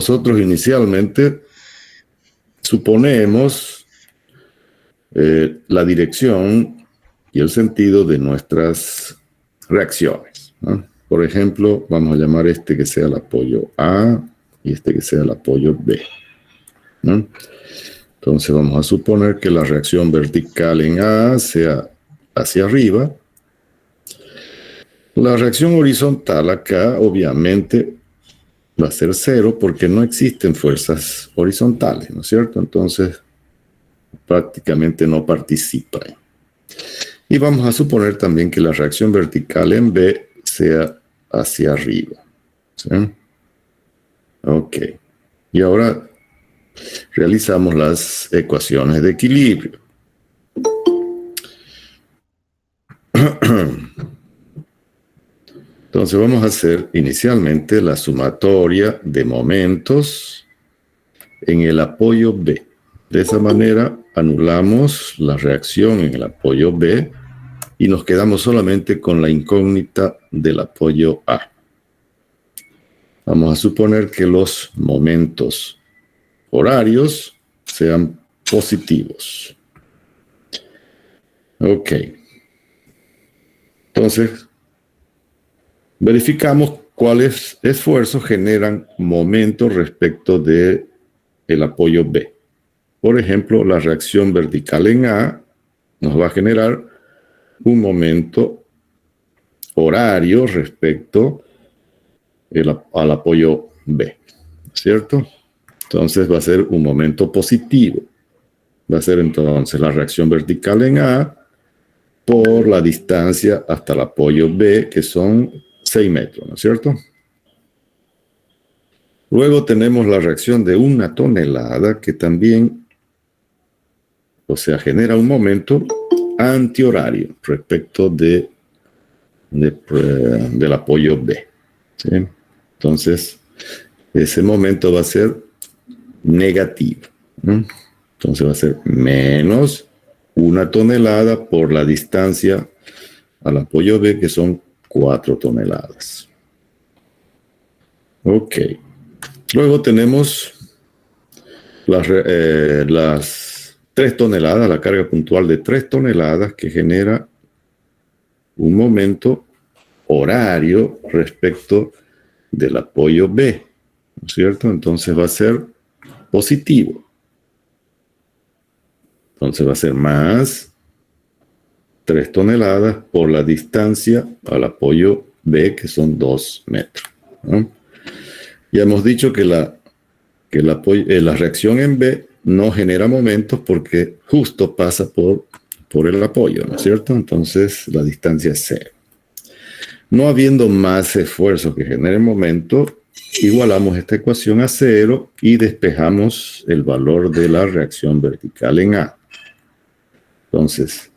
nosotros inicialmente suponemos la dirección y el sentido de nuestras reacciones, ¿no? Por ejemplo, vamos a llamar este que sea el apoyo A y este que sea el apoyo B, ¿no? Entonces vamos a suponer que la reacción vertical en A sea hacia arriba. La reacción horizontal acá obviamente va a ser 0 porque no existen fuerzas horizontales, ¿no es cierto? Entonces prácticamente no participa. Y vamos a suponer también que la reacción vertical en B sea hacia arriba, ¿sí? Ok. Y ahora realizamos las ecuaciones de equilibrio. Entonces vamos a hacer inicialmente la sumatoria de momentos en el apoyo B. De esa manera anulamos la reacción en el apoyo B y nos quedamos solamente con la incógnita del apoyo A. Vamos a suponer que los momentos horarios sean positivos. Ok. Entonces, verificamos cuáles esfuerzos generan momentos respecto del apoyo B. Por ejemplo, la reacción vertical en A nos va a generar un momento horario respecto al apoyo B, ¿cierto? Entonces va a ser un momento positivo. Va a ser entonces la reacción vertical en A por la distancia hasta el apoyo B, que son 6 metros, ¿no es cierto? Luego tenemos la reacción de 1 tonelada, que también, o sea, genera un momento antihorario respecto del apoyo B, ¿sí? Entonces, ese momento va a ser negativo, ¿no? Entonces va a ser menos 1 tonelada por la distancia al apoyo B, que son 4 toneladas. Ok. Luego tenemos las 3 toneladas, la carga puntual de 3 toneladas que genera un momento horario respecto del apoyo B, ¿no es cierto? Entonces va a ser positivo. Entonces va a ser más 3 toneladas por la distancia al apoyo B, que son 2 metros, ¿no? Ya hemos dicho que la reacción en B no genera momentos porque justo pasa por el apoyo, ¿no es cierto? Entonces la distancia es 0. No habiendo más esfuerzo que genere momento, igualamos esta ecuación a 0 y despejamos el valor de la reacción vertical en A. Entonces,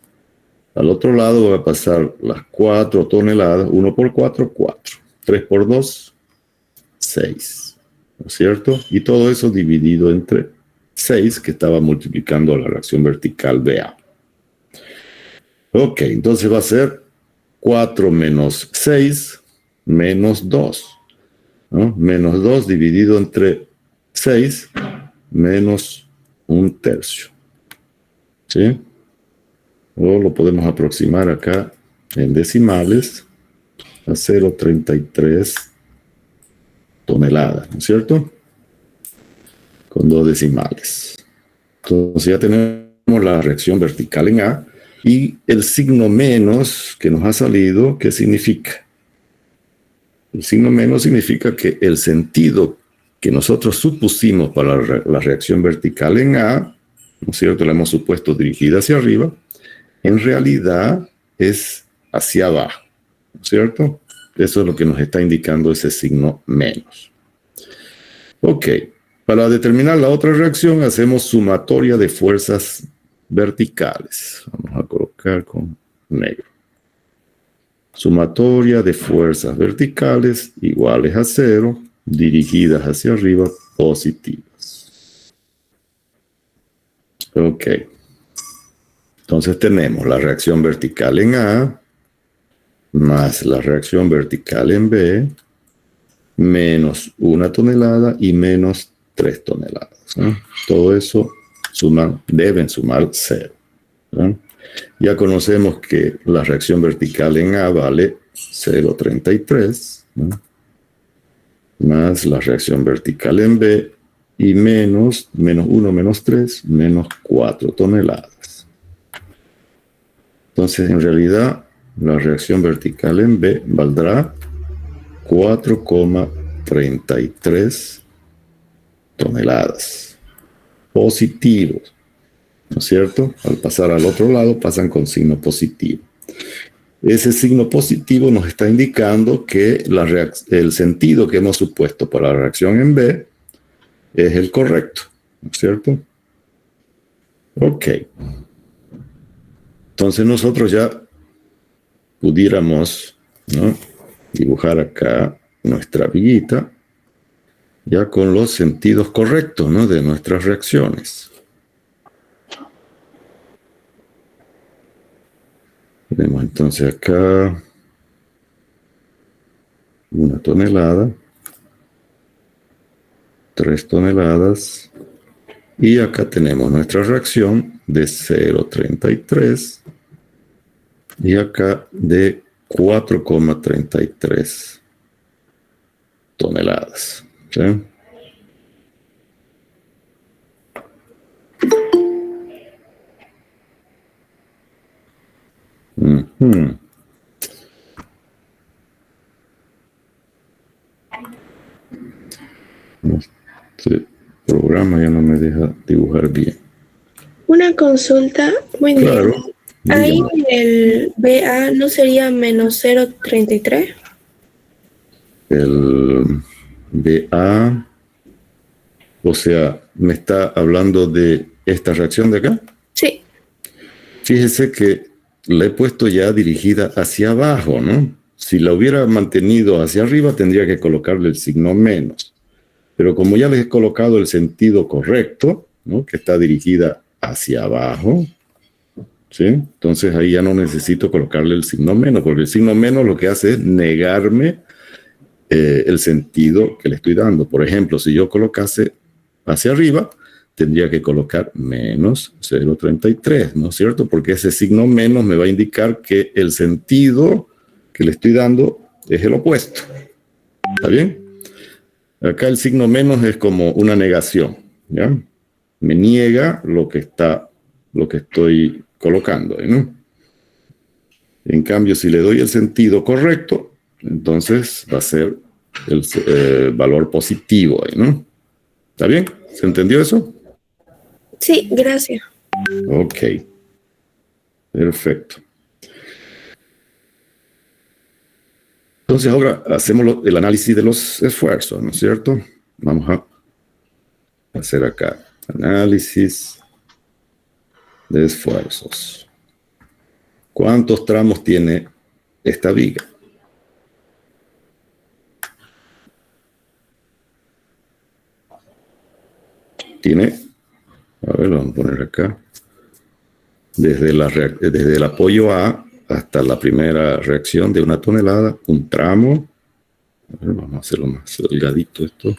al otro lado va a pasar las 4 toneladas, 1 por 4, 4. 3 por 2, 6. ¿No es cierto? Y todo eso dividido entre 6, que estaba multiplicando la reacción vertical BA. Ok, entonces va a ser 4 menos 6 menos 2. ¿No? Menos 2 dividido entre 6 menos 1/3. ¿Sí? O lo podemos aproximar acá en decimales a 0,33 toneladas, ¿no es cierto? Con 2 decimales. Entonces ya tenemos la reacción vertical en A y el signo menos que nos ha salido, ¿qué significa? El signo menos significa que el sentido que nosotros supusimos para la reacción vertical en A, ¿no es cierto? La hemos supuesto dirigida hacia arriba, en realidad es hacia abajo, ¿no es cierto? Eso es lo que nos está indicando ese signo menos. Ok, para determinar la otra reacción hacemos sumatoria de fuerzas verticales. Vamos a colocar con negro. Sumatoria de fuerzas verticales iguales a 0, dirigidas hacia arriba, positivas. Ok. Entonces tenemos la reacción vertical en A, más la reacción vertical en B, menos 1 tonelada y menos 3 toneladas, ¿no? Todo eso deben sumar 0, ¿no? Ya conocemos que la reacción vertical en A vale 0,33, ¿no? Más la reacción vertical en B y menos 1 menos 3, menos 4 toneladas. Entonces, en realidad, la reacción vertical en B valdrá 4,33 toneladas positivos, ¿no es cierto? Al pasar al otro lado pasan con signo positivo. Ese signo positivo nos está indicando que el sentido que hemos supuesto para la reacción en B es el correcto, ¿no es cierto? Ok. Entonces nosotros ya pudiéramos, ¿no?, dibujar acá nuestra viguita ya con los sentidos correctos, ¿no?, de nuestras reacciones. Tenemos entonces acá 1 tonelada, 3 toneladas, y acá tenemos nuestra reacción de 0,33 y acá de 4,33 toneladas. ¿Sí? Este programa ya no me deja dibujar bien. Una consulta, bueno, Claro. ahí en el BA no sería menos 0,33. El BA, o sea, ¿me está hablando de esta reacción de acá? Sí. Fíjese que la he puesto ya dirigida hacia abajo, ¿no? Si la hubiera mantenido hacia arriba, tendría que colocarle el signo menos. Pero como ya les he colocado el sentido correcto, ¿no?, que está dirigida hacia abajo, ¿sí?, entonces ahí ya no necesito colocarle el signo menos, porque el signo menos lo que hace es negarme el sentido que le estoy dando. Por ejemplo, si yo colocase hacia arriba, tendría que colocar menos 0,33, ¿no es cierto? Porque ese signo menos me va a indicar que el sentido que le estoy dando es el opuesto. ¿Está bien? Acá el signo menos es como una negación, ¿ya? Me niega lo que estoy colocando, ¿no? En cambio, si le doy el sentido correcto, entonces va a ser el valor positivo, ¿no? ¿Está bien? ¿Se entendió eso? Sí, gracias. Ok. Perfecto. Entonces ahora hacemos el análisis de los esfuerzos, ¿no es cierto? Vamos a hacer acá análisis de esfuerzos. ¿Cuántos tramos tiene esta viga? Tiene, a ver, lo vamos a poner acá, desde el apoyo A hasta la primera reacción de 1 tonelada, un tramo. A ver, vamos a hacerlo más delgadito esto.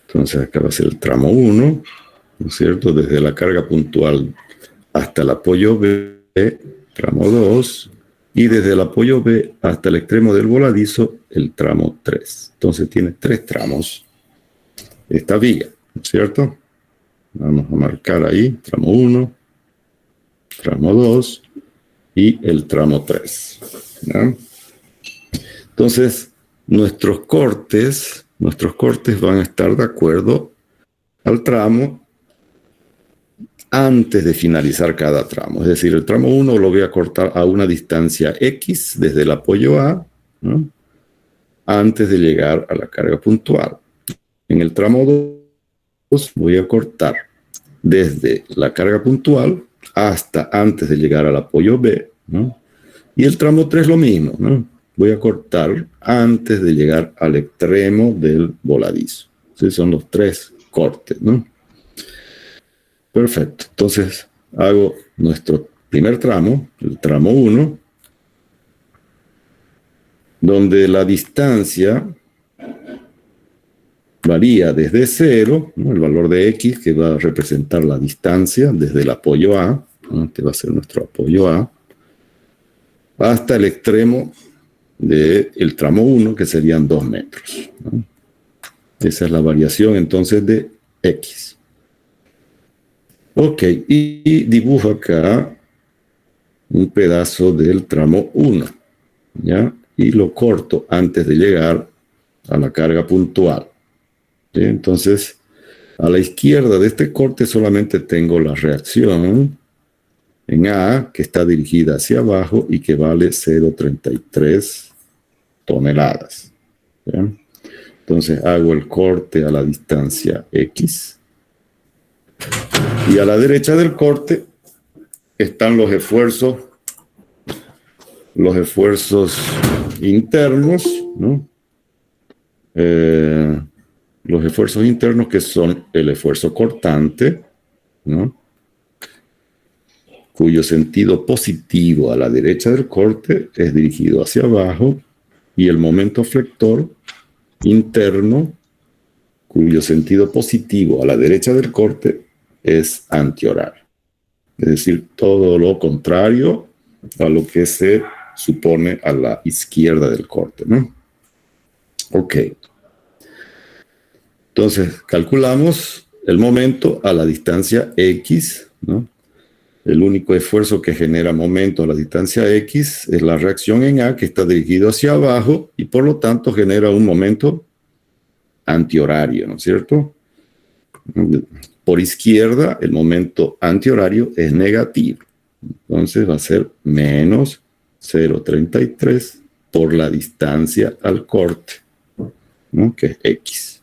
Entonces acá va a ser el tramo 1, ¿no es cierto? Desde la carga puntual hasta el apoyo B, tramo 2, y desde el apoyo B hasta el extremo del voladizo, el tramo 3. Entonces tiene 3 tramos esta viga, ¿no es cierto? Vamos a marcar ahí, tramo 1, tramo 2 y el tramo 3. ¿Ya? Entonces, nuestros cortes van a estar de acuerdo al tramo antes de finalizar cada tramo. Es decir, el tramo 1 lo voy a cortar a una distancia X desde el apoyo A, ¿no?, antes de llegar a la carga puntual. En el tramo 2 voy a cortar desde la carga puntual hasta antes de llegar al apoyo B, ¿no? Y el tramo 3 lo mismo, ¿no? Voy a cortar antes de llegar al extremo del voladizo. ¿Sí? Son los 3 cortes, ¿no? Perfecto. Entonces hago nuestro primer tramo, el tramo 1, donde la distancia varía desde 0, ¿no? El valor de X que va a representar la distancia desde el apoyo A, ¿no? Este va a ser nuestro apoyo A, hasta el extremo del tramo 1, que serían 2 metros, ¿no? Esa es la variación entonces de X. Ok, y dibujo acá un pedazo del tramo 1, ¿ya? Y lo corto antes de llegar a la carga puntual. ¿Sí? Entonces, a la izquierda de este corte solamente tengo la reacción en A, que está dirigida hacia abajo y que vale 0,33 toneladas. ¿Ya? Entonces hago el corte a la distancia X. Y a la derecha del corte están los esfuerzos internos, ¿no? Los esfuerzos internos, que son el esfuerzo cortante, ¿no? Cuyo sentido positivo a la derecha del corte es dirigido hacia abajo, y el momento flector interno, cuyo sentido positivo a la derecha del corte es antihorario. Es decir, todo lo contrario a lo que se supone a la izquierda del corte, ¿no? Ok. Entonces, calculamos el momento a la distancia X, ¿no? El único esfuerzo que genera momento a la distancia X es la reacción en A, que está dirigido hacia abajo y por lo tanto genera un momento antihorario, ¿no es cierto? Por izquierda, el momento antihorario es negativo. Entonces va a ser menos 0,33 por la distancia al corte, ¿no? Que es X.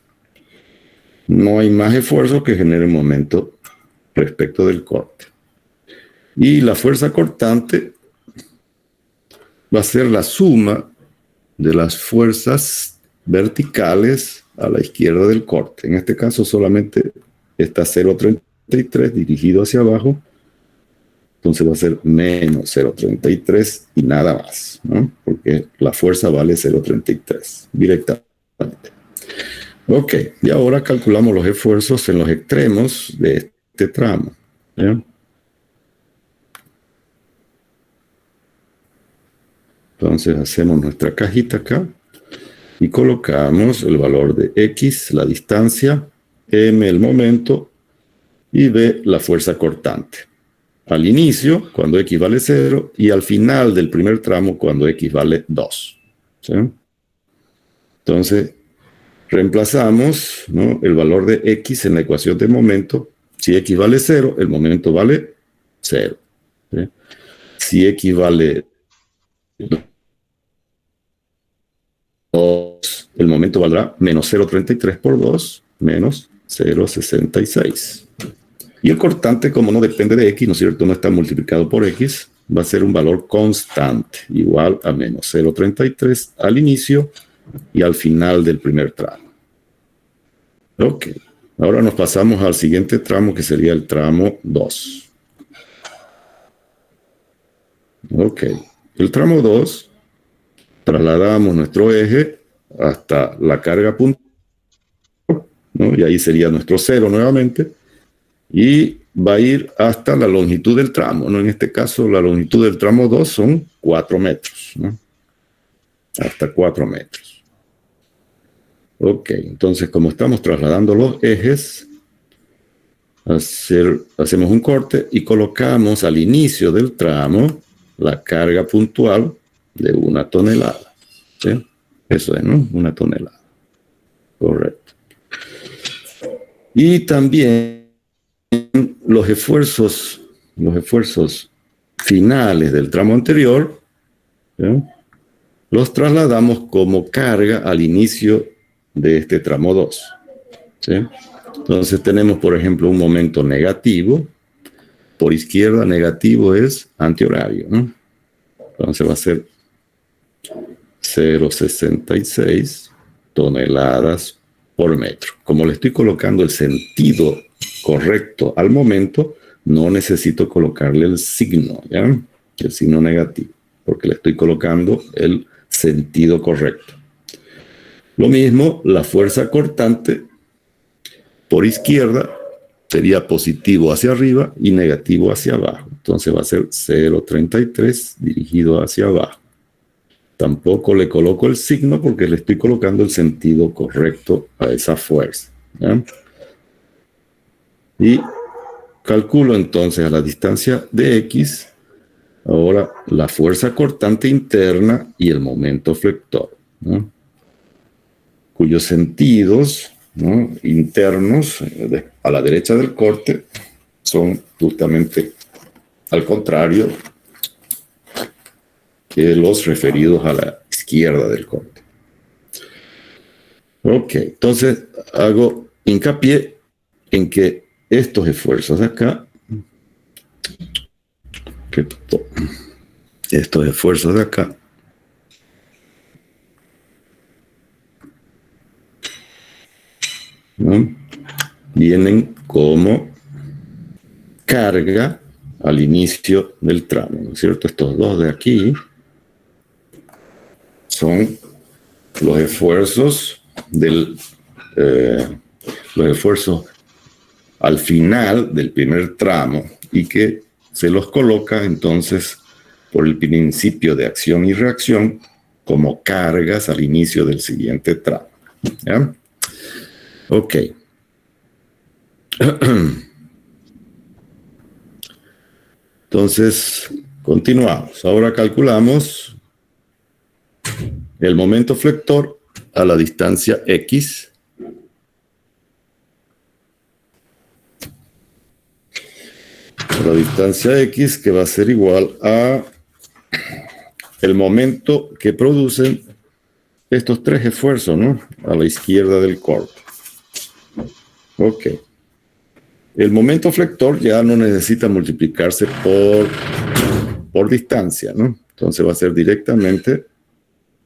No hay más esfuerzo que genere un momento respecto del corte. Y la fuerza cortante va a ser la suma de las fuerzas verticales a la izquierda del corte. En este caso solamente está 0,33 dirigido hacia abajo. Entonces va a ser menos 0,33 y nada más, ¿no? Porque la fuerza vale 0,33 directamente. Ok, y ahora calculamos los esfuerzos en los extremos de este tramo, ¿ya? Entonces hacemos nuestra cajita acá y colocamos el valor de X, la distancia, M, el momento, y B, la fuerza cortante. Al inicio, cuando X vale 0, y al final del primer tramo, cuando X vale 2. ¿Sí? Entonces, reemplazamos, ¿no?, el valor de X en la ecuación de momento. Si X vale 0, el momento vale 0. ¿Sí? Si X vale 2, el momento valdrá menos 0,33 por 2, menos 0,66. Y el cortante, como no depende de X, ¿no es cierto?, no está multiplicado por X, va a ser un valor constante, igual a menos 0,33 al inicio y al final del primer tramo. Ok, ahora nos pasamos al siguiente tramo, que sería el tramo 2. Ok, el tramo 2, trasladamos nuestro eje hasta la carga puntual, ¿no? Y ahí sería nuestro 0 nuevamente, y va a ir hasta la longitud del tramo, ¿no? En este caso, la longitud del tramo 2 son 4 metros, ¿no? Hasta 4 metros. Ok, entonces, como estamos trasladando los ejes, hacemos un corte y colocamos al inicio del tramo la carga puntual de 1 tonelada. ¿Sí? Eso es, ¿no? 1 tonelada. Correcto. Y también los esfuerzos finales del tramo anterior, ¿sí?, los trasladamos como carga al inicio de este tramo 2. ¿Sí? Entonces tenemos, por ejemplo, un momento negativo. Por izquierda, negativo es antihorario, ¿no? Entonces va a ser 0,66 toneladas por metro. Como le estoy colocando el sentido correcto al momento, no necesito colocarle el signo, ¿ya? El signo negativo, porque le estoy colocando el sentido correcto. Lo mismo, la fuerza cortante por izquierda sería positivo hacia arriba y negativo hacia abajo. Entonces va a ser 0,33 dirigido hacia abajo. Tampoco le coloco el signo porque le estoy colocando el sentido correcto a esa fuerza, ¿ya? Y calculo entonces a la distancia de X, ahora la fuerza cortante interna y el momento flector, ¿no? Cuyos sentidos, ¿no?, internos a la derecha del corte son justamente al contrario que los referidos a la izquierda del corte. Ok, entonces hago hincapié en que estos esfuerzos de acá, ¿no?, vienen como carga al inicio del tramo, ¿no es cierto? Estos dos de aquí son los esfuerzos al final del primer tramo y que se los coloca entonces por el principio de acción y reacción como cargas al inicio del siguiente tramo, ¿ya? Ok. Entonces, continuamos. Ahora calculamos el momento flector a la distancia X. La distancia X, que va a ser igual a el momento que producen estos tres esfuerzos, ¿no?, a la izquierda del corte. Ok. El momento flector ya no necesita multiplicarse por distancia, ¿no? Entonces va a ser directamente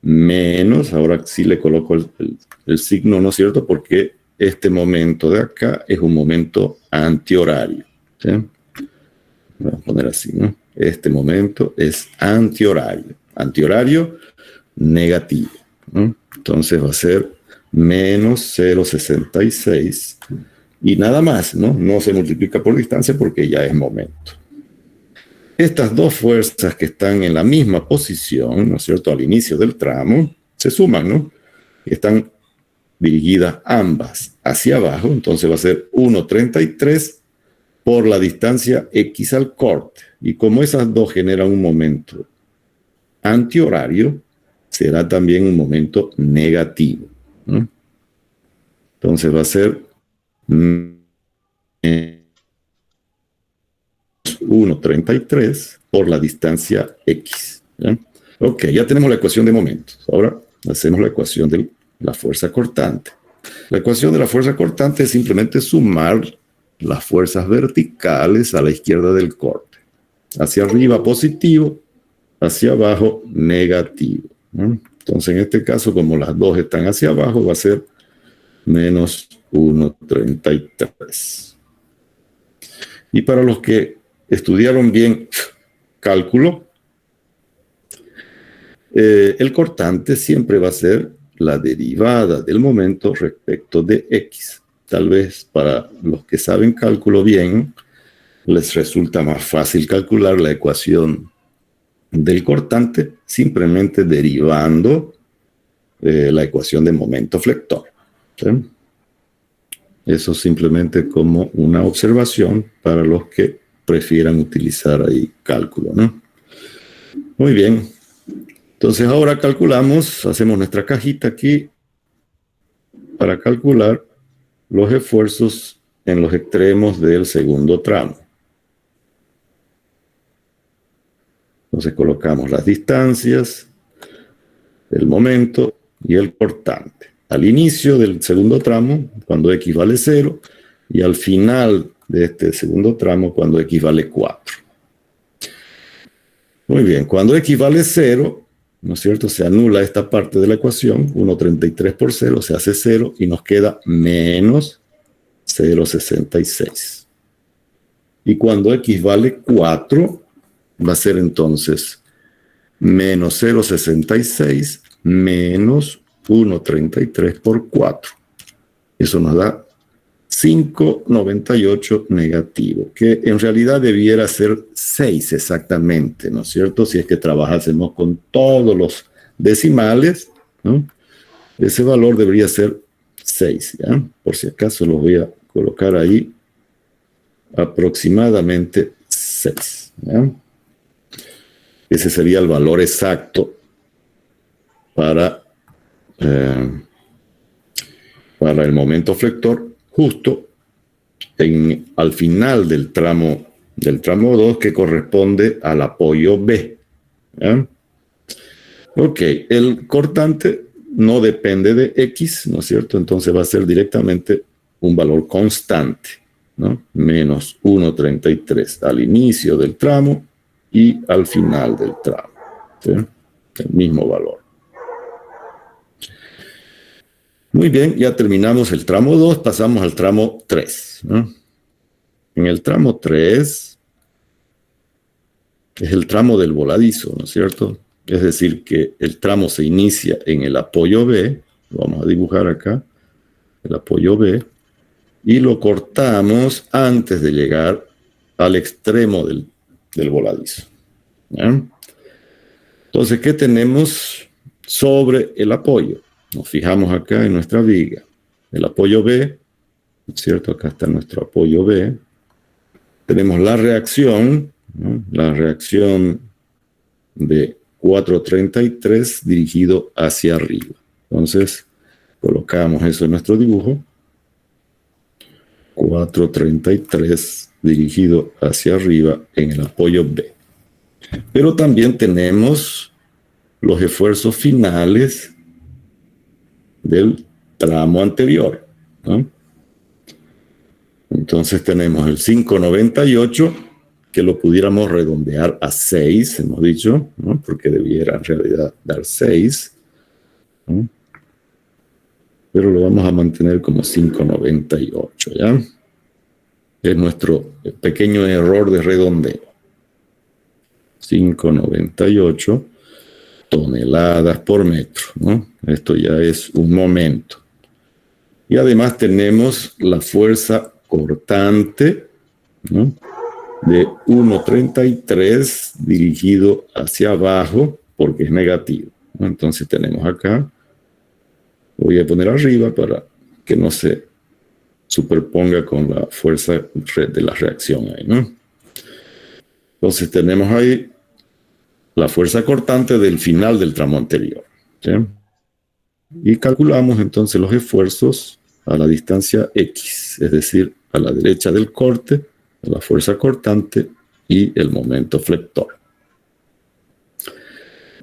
menos, ahora sí le coloco el signo, ¿no es cierto? Porque este momento de acá es un momento antihorario, ¿sí? Voy a poner así, ¿no? Este momento es antihorario. Antihorario negativo, ¿no? Entonces va a ser menos 0,66 y nada más, ¿no? No se multiplica por distancia porque ya es momento. Estas dos fuerzas que están en la misma posición, ¿no es cierto?, al inicio del tramo, se suman, ¿no? Están dirigidas ambas hacia abajo, entonces va a ser 1,33 por la distancia X al corte. Y como esas dos generan un momento antihorario, será también un momento negativo, ¿no? Entonces va a ser 1,33 por la distancia X, ¿ya? Ok, ya tenemos la ecuación de momentos. Ahora hacemos la ecuación de la fuerza cortante. La ecuación de la fuerza cortante es simplemente sumar las fuerzas verticales a la izquierda del corte. Hacia arriba positivo, hacia abajo negativo, ¿no? Entonces en este caso, como las dos están hacia abajo, va a ser menos 1,33. Y para los que estudiaron bien cálculo, el cortante siempre va a ser la derivada del momento respecto de X. Tal vez para los que saben cálculo bien, les resulta más fácil calcular la ecuación del cortante simplemente derivando la ecuación de momento flector, ¿sí? Eso simplemente como una observación para los que prefieran utilizar ahí cálculo, ¿no? Muy bien. Entonces ahora calculamos, hacemos nuestra cajita aquí para calcular los esfuerzos en los extremos del segundo tramo. Entonces colocamos las distancias, el momento y el cortante. Al inicio del segundo tramo, cuando X vale 0, y al final de este segundo tramo, cuando X vale 4. Muy bien, cuando X vale 0, ¿no es cierto?, se anula esta parte de la ecuación, 1,33 por 0, se hace 0 y nos queda menos 0,66. Y cuando X vale 4, va a ser entonces menos 0,66 menos 1,33 por 4. Eso nos da 5,98 negativo, que en realidad debiera ser 6 exactamente, ¿no es cierto? Si es que trabajásemos con todos los decimales, ¿no? Ese valor debería ser 6, ¿ya? Por si acaso lo voy a colocar ahí, aproximadamente 6, ¿ya? Ese sería el valor exacto para el momento flector, justo al final del tramo 2, que corresponde al apoyo B, ¿ya? Ok, el cortante no depende de X, ¿no es cierto? Entonces va a ser directamente un valor constante, ¿no? Menos 1,33 al inicio del tramo y al final del tramo, ¿sí? El mismo valor. Muy bien, ya terminamos el tramo 2, pasamos al tramo 3, ¿no? En el tramo 3 es el tramo del voladizo, ¿no es cierto? Es decir, que el tramo se inicia en el apoyo B, lo vamos a dibujar acá, el apoyo B, y lo cortamos antes de llegar al extremo del voladizo, ¿ya? Entonces, ¿qué tenemos sobre el apoyo? Nos fijamos acá en nuestra viga. El apoyo B, ¿cierto? Acá está nuestro apoyo B. Tenemos la reacción, ¿no? La reacción de 4,33 dirigido hacia arriba. Entonces, colocamos eso en nuestro dibujo. 4,33 dirigido hacia arriba en el apoyo B. Pero también tenemos los esfuerzos finales del tramo anterior, ¿no? Entonces tenemos el 5,98, que lo pudiéramos redondear a 6, hemos dicho, ¿no? Porque debiera en realidad dar 6, ¿no? Pero lo vamos a mantener como 5,98, ¿ya? Es nuestro pequeño error de redondeo. 5,98 toneladas por metro, ¿no? Esto ya es un momento. Y además tenemos la fuerza cortante, ¿no? De 1,33 dirigido hacia abajo, porque es negativo, ¿no? Entonces tenemos acá, voy a poner arriba para que no se superponga con la fuerza de la reacción ahí, ¿no? Entonces tenemos ahí la fuerza cortante del final del tramo anterior, ¿sí? Y calculamos entonces los esfuerzos a la distancia X, es decir, a la derecha del corte, la fuerza cortante y el momento flector.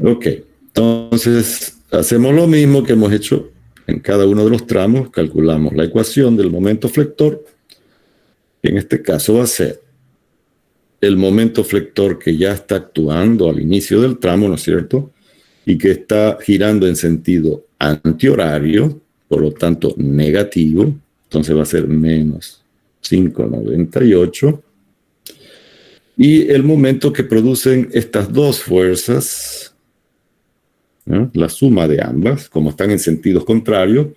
Ok, entonces hacemos lo mismo que hemos hecho en cada uno de los tramos, calculamos la ecuación del momento flector, que en este caso va a ser el momento flector que ya está actuando al inicio del tramo, ¿no es cierto? Y que está girando en sentido antihorario, por lo tanto negativo, entonces va a ser menos 5,98. Y el momento que producen estas dos fuerzas, ¿no? La suma de ambas, como están en sentidos contrarios,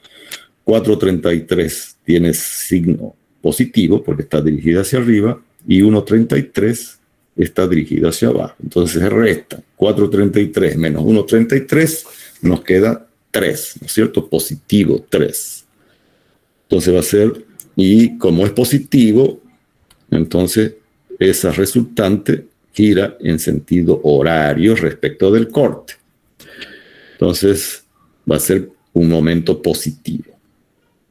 4,33 tiene signo positivo porque está dirigida hacia arriba, y 1,33 está dirigido hacia abajo. Entonces se resta 4,33 menos 1,33, nos queda 3, ¿no es cierto? Positivo 3. Entonces va a ser, y como es positivo, entonces esa resultante gira en sentido horario respecto del corte. Entonces va a ser un momento positivo.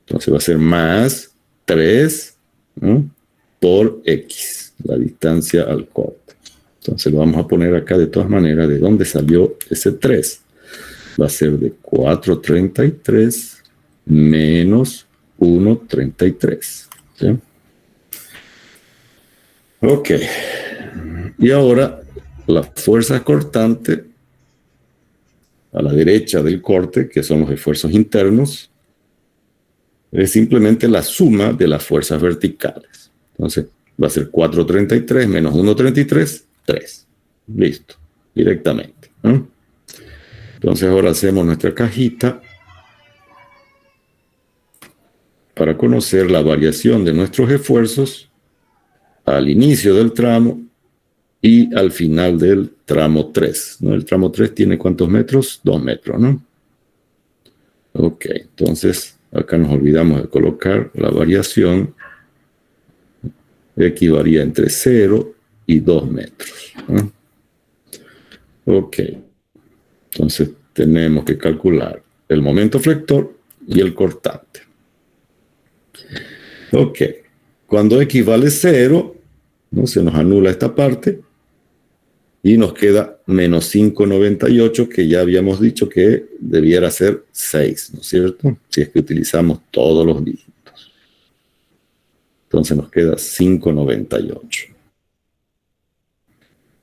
Entonces va a ser más 3, ¿no? Por X, la distancia al corte. Entonces lo vamos a poner acá de todas maneras. ¿De dónde salió ese 3? Va a ser de 4,33 menos 1,33. ¿Sí? Ok. Y ahora la fuerza cortante a la derecha del corte, que son los esfuerzos internos, es simplemente la suma de las fuerzas verticales. Entonces va a ser 4,33 menos 1,33, 3. Listo, directamente. ¿no? Entonces ahora hacemos nuestra cajita para conocer la variación de nuestros esfuerzos al inicio del tramo y al final del tramo 3, ¿no? El tramo 3 tiene ¿cuántos metros? 2 metros, ¿no? Ok, entonces acá nos olvidamos de colocar la variación. X varía entre 0 y 2 metros, ¿no? Ok, entonces tenemos que calcular el momento flector y el cortante. Ok, cuando X vale 0, ¿no? Se nos anula esta parte y nos queda menos 5,98, que ya habíamos dicho que debiera ser 6, ¿no es cierto? Si es que utilizamos todos los dígitos. Entonces nos queda 5,98.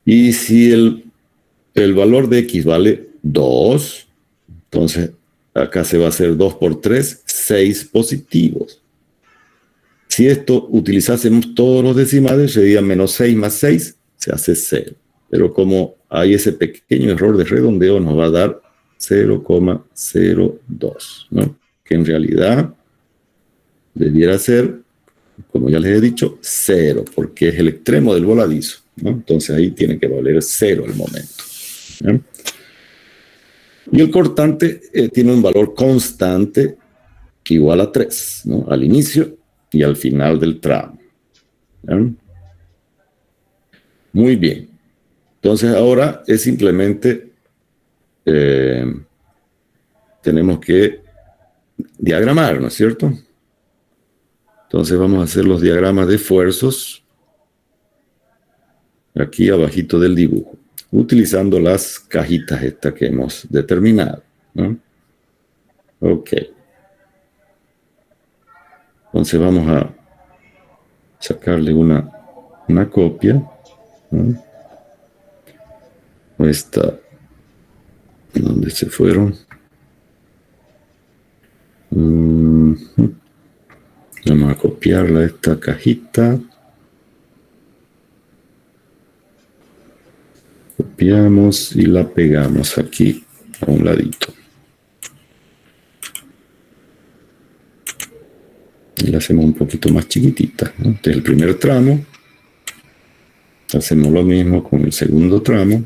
Y si el valor de X vale 2, entonces acá se va a hacer 2 por 3, 6 positivos. Si esto utilizásemos todos los decimales, sería menos 6 más 6, se hace 0. Pero como hay ese pequeño error de redondeo, nos va a dar 0,02, ¿no? Que en realidad debiera ser, como ya les he dicho, 0, porque es el extremo del voladizo, ¿no? Entonces ahí tiene que valer 0 el momento, ¿no? Y el cortante tiene un valor constante igual a 3, ¿no? Al inicio y al final del tramo, ¿no? Muy bien. Entonces ahora es simplemente tenemos que diagramar, ¿no es cierto? Entonces vamos a hacer los diagramas de esfuerzos aquí abajito del dibujo, utilizando las cajitas estas que hemos determinado, ¿no? Ok. Entonces vamos a sacarle una copia, ¿no? Esta, ¿dónde se fueron? Vamos a copiarla a esta cajita. Copiamos y la pegamos aquí a un ladito. Y la hacemos un poquito más chiquitita, ¿no? Este es el primer tramo. Hacemos lo mismo con el segundo tramo.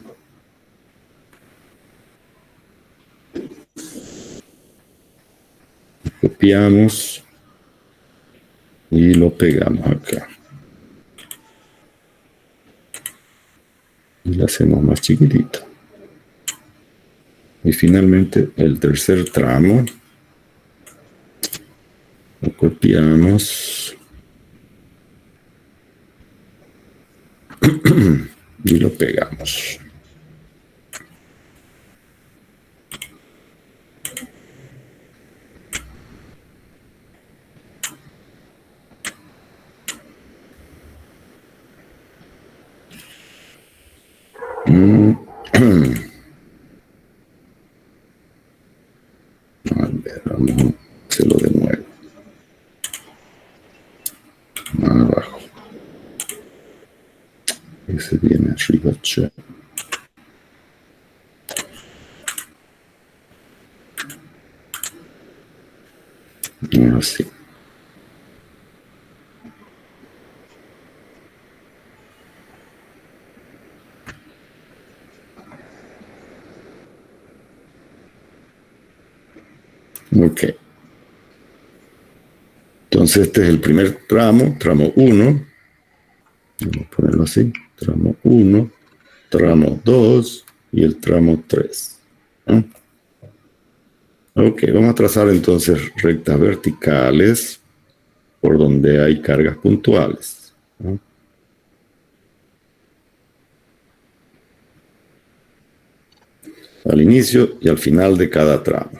Copiamos y lo pegamos acá. Y la hacemos más chiquitita. Y finalmente el tercer tramo. Lo copiamos. Y lo pegamos. A ver, vamos a hacerlo de nuevo. Abajo. Ese viene arriba, che. Así. Ok. Entonces este es el primer tramo, tramo 1. Vamos a ponerlo así. Tramo 1, tramo 2 y el tramo 3. ¿No? Ok, vamos a trazar entonces rectas verticales por donde hay cargas puntuales, ¿no? Al inicio y al final de cada tramo.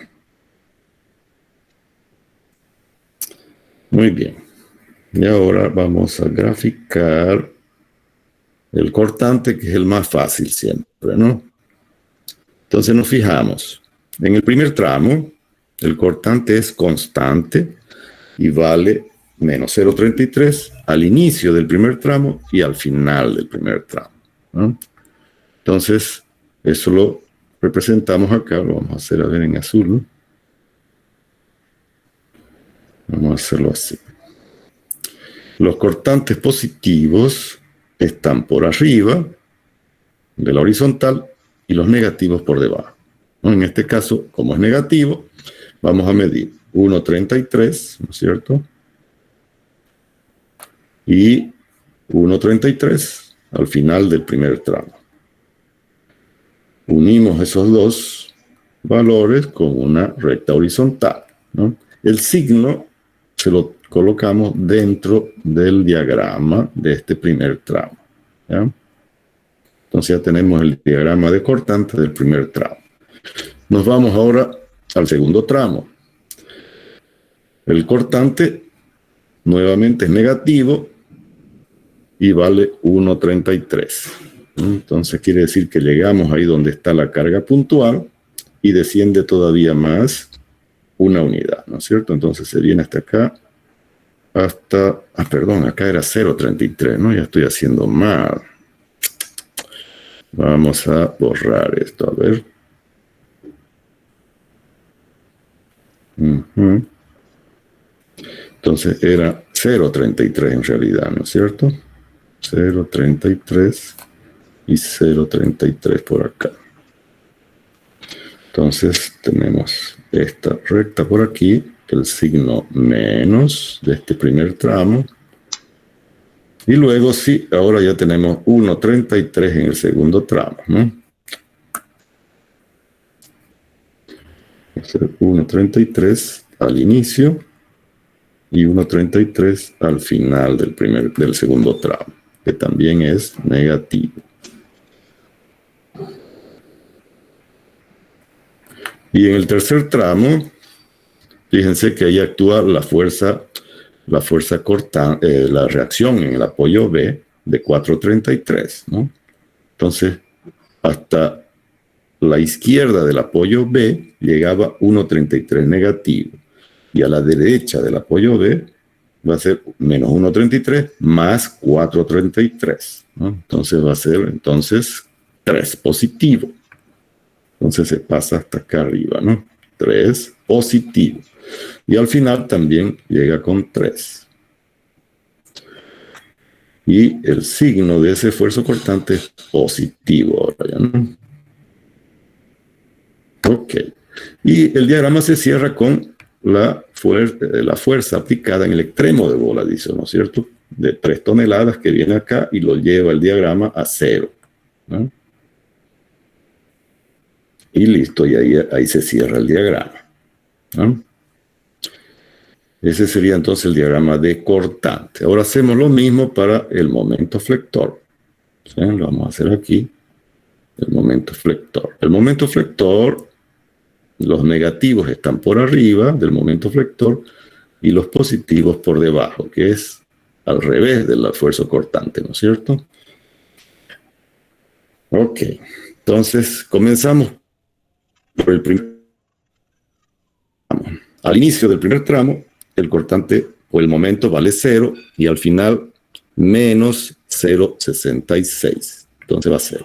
Muy bien. Y ahora vamos a graficar el cortante, que es el más fácil siempre, ¿no? Entonces nos fijamos. En el primer tramo, el cortante es constante y vale menos 0,33 al inicio del primer tramo y al final del primer tramo, ¿no? Entonces, eso lo representamos acá, lo vamos a hacer a ver en azul. Vamos a hacerlo así. Los cortantes positivos están por arriba de la horizontal y los negativos por debajo. En este caso, como es negativo, vamos a medir 1,33, ¿no es cierto? Y 1,33 al final del primer tramo. Unimos esos dos valores con una recta horizontal, ¿no? El signo se lo colocamos dentro del diagrama de este primer tramo, ¿ya? Entonces ya tenemos el diagrama de cortante del primer tramo. Nos vamos ahora al segundo tramo. El cortante nuevamente es negativo y vale 1,33. Entonces quiere decir que llegamos ahí donde está la carga puntual y desciende todavía más una unidad, ¿no es cierto? Entonces se viene hasta acá, hasta, perdón, acá era 0,33, ¿no? Ya estoy haciendo mal. Vamos a borrar esto, a ver. Entonces era 0,33 en realidad, ¿no es cierto? 0,33 y 0,33 por acá. Entonces tenemos esta recta por aquí, el signo menos de este primer tramo. Y luego sí, ahora ya tenemos 1,33 en el segundo tramo, ¿no? 1,33 al inicio y 1,33 al final del segundo tramo, que también es negativo. Y en el tercer tramo, fíjense que ahí actúa la fuerza cortante, la reacción en el apoyo B de 4,33, ¿no? Entonces, hasta la izquierda del apoyo B llegaba 1,33 negativo. Y a la derecha del apoyo B va a ser menos 1,33 más 4,33, ¿no? Entonces va a ser 3 positivo. Entonces se pasa hasta acá arriba, ¿no? 3 positivo. Y al final también llega con 3. Y el signo de ese esfuerzo cortante es positivo ahora, ¿no? Ok. Y el diagrama se cierra con la fuerza aplicada en el extremo de voladizo, ¿no es cierto? De 3 toneladas que viene acá y lo lleva el diagrama a 0, ¿no? Y listo, y ahí se cierra el diagrama, ¿no? Ese sería entonces el diagrama de cortante. Ahora hacemos lo mismo para el momento flector. ¿Sí? Lo vamos a hacer aquí. El momento flector. El momento flector, los negativos están por arriba del momento flector y los positivos por debajo, que es al revés del esfuerzo cortante, ¿no es cierto? Ok. Entonces, comenzamos por el primer tramo. Al inicio del primer tramo, el cortante o el momento vale 0 y al final menos 0,66. Entonces va a ser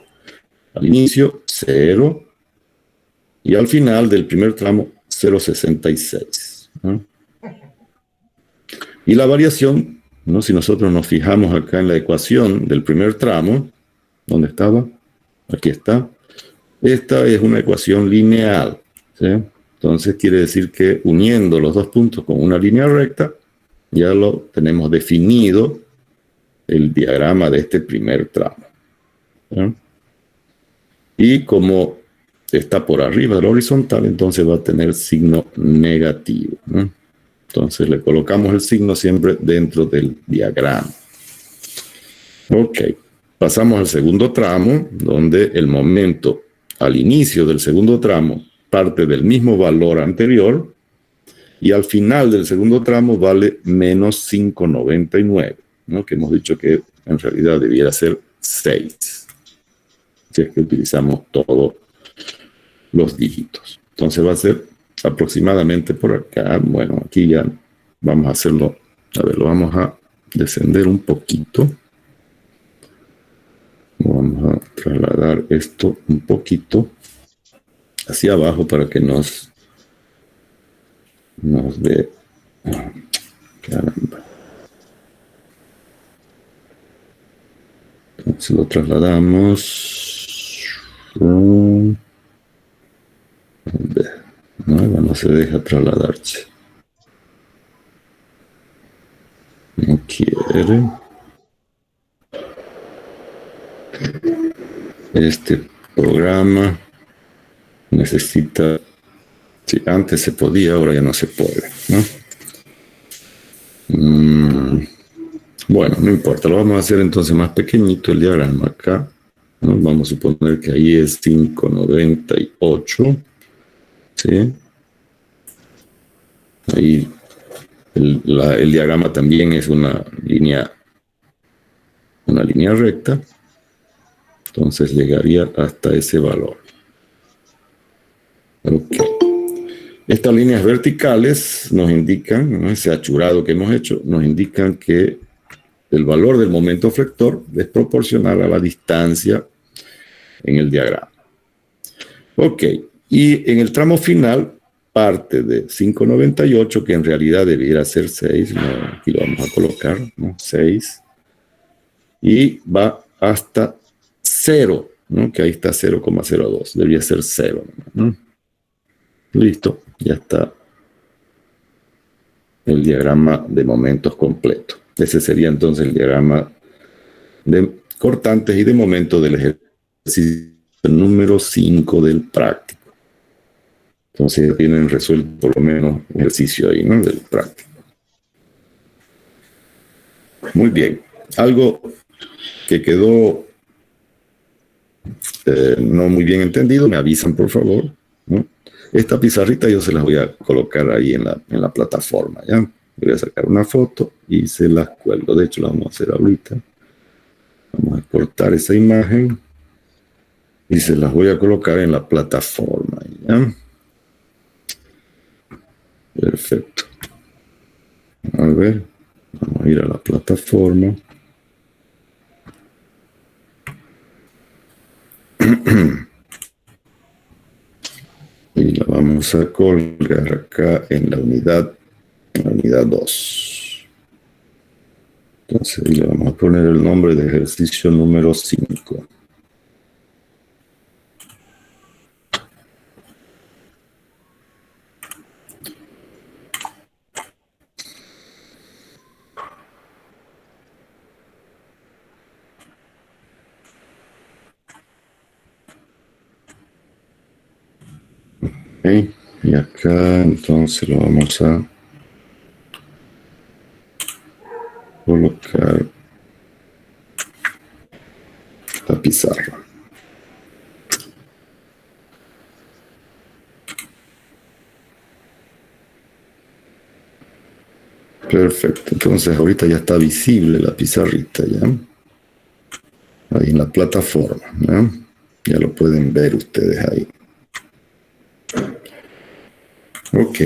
al inicio 0 y al final del primer tramo 0,66, ¿no? Y la variación, ¿no? Si nosotros nos fijamos acá en la ecuación del primer tramo, ¿dónde estaba? Aquí está. Esta es una ecuación lineal, ¿sí? Entonces quiere decir que uniendo los dos puntos con una línea recta, ya lo tenemos definido el diagrama de este primer tramo, ¿sí? Y como está por arriba de la horizontal, entonces va a tener signo negativo, ¿no? Entonces le colocamos el signo siempre dentro del diagrama. Ok, pasamos al segundo tramo, donde el momento al inicio del segundo tramo parte del mismo valor anterior y al final del segundo tramo vale menos 5,99, ¿no? Que hemos dicho que en realidad debiera ser 6. Si es que utilizamos todos los dígitos. Entonces va a ser aproximadamente por acá. Bueno, aquí ya vamos a hacerlo. A ver, lo vamos a descender un poquito. Vamos a trasladar esto un poquito. hacia abajo para que nos dé. Caramba. Entonces lo trasladamos. No, no se deja trasladarse. No quiere. Este programa necesita. Sí, antes se podía, ahora ya no se puede, ¿no? Bueno, no importa, lo vamos a hacer entonces más pequeñito el diagrama acá, ¿no? Vamos a suponer que ahí es 598, ¿sí? Ahí el diagrama también es una línea recta, entonces llegaría hasta ese valor. Ok. Estas líneas verticales nos indican, ¿no? Ese achurado que hemos hecho, nos indican que el valor del momento flector es proporcional a la distancia en el diagrama. Ok, y en el tramo final parte de 598, que en realidad debiera ser 6, ¿no? Aquí lo vamos a colocar, ¿no? 6, y va hasta 0, ¿no? Que ahí está 0,02, debería ser 0, ¿no? Listo, ya está el diagrama de momentos completo. Ese sería entonces el diagrama de cortantes y de momento del ejercicio número 5 del práctico. Entonces tienen resuelto por lo menos el ejercicio ahí, ¿no? Del práctico. Muy bien. Algo que quedó no muy bien entendido, me avisan por favor, ¿no? Esta pizarrita yo se las voy a colocar ahí en la plataforma, ¿ya? Voy a sacar una foto y se las cuelgo. De hecho, la vamos a hacer ahorita. Vamos a exportar esa imagen y se las voy a colocar en la plataforma, ¿ya? Perfecto. A ver, vamos a ir a la plataforma. Y la vamos a colgar acá en la unidad 2. Entonces ahí le vamos a poner el nombre de ejercicio número 5. Okay. Y acá entonces lo vamos a colocar la pizarra. Perfecto, entonces ahorita ya está visible la pizarrita, ¿ya? Ahí en la plataforma, ¿ya? Ya lo pueden ver ustedes ahí. Ok.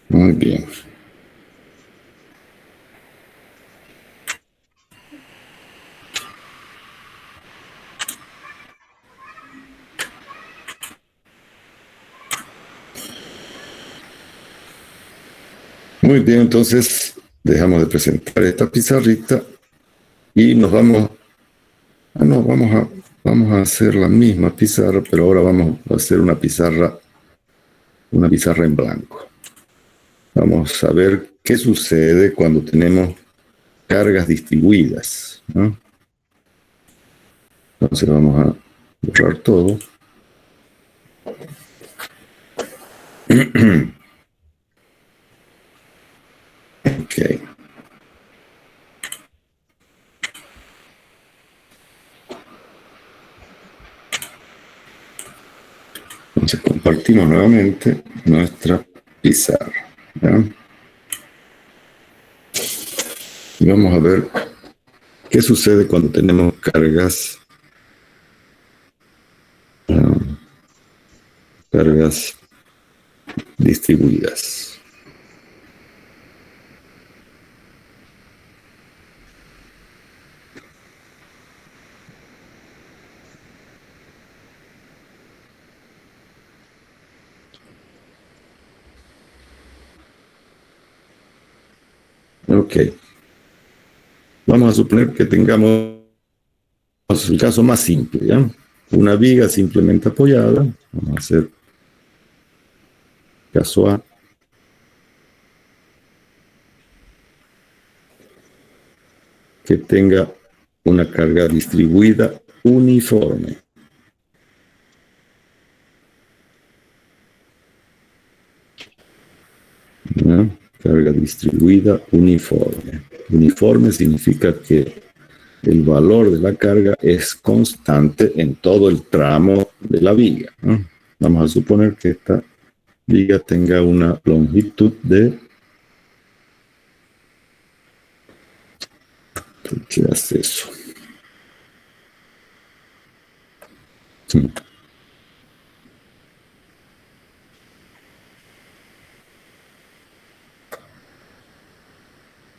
Muy bien. Muy bien, entonces dejamos de presentar esta pizarrita y nos vamos. No, vamos a hacer la misma pizarra, pero ahora vamos a hacer una pizarra en blanco. Vamos a ver qué sucede cuando tenemos cargas distribuidas, ¿no? Entonces vamos a borrar todo. Ok. Entonces compartimos nuevamente nuestra pizarra, ¿ya? Y vamos a ver qué sucede cuando tenemos cargas distribuidas. Ok. Vamos a suponer que tengamos el caso más simple, ¿ya? Una viga simplemente apoyada. Vamos a hacer caso A. Que tenga una carga distribuida uniforme. ¿Ya? Carga distribuida uniforme. Uniforme significa que el valor de la carga es constante en todo el tramo de la viga, ¿no? Vamos a suponer que esta viga tenga una longitud de... ¿Qué hace eso? Sí.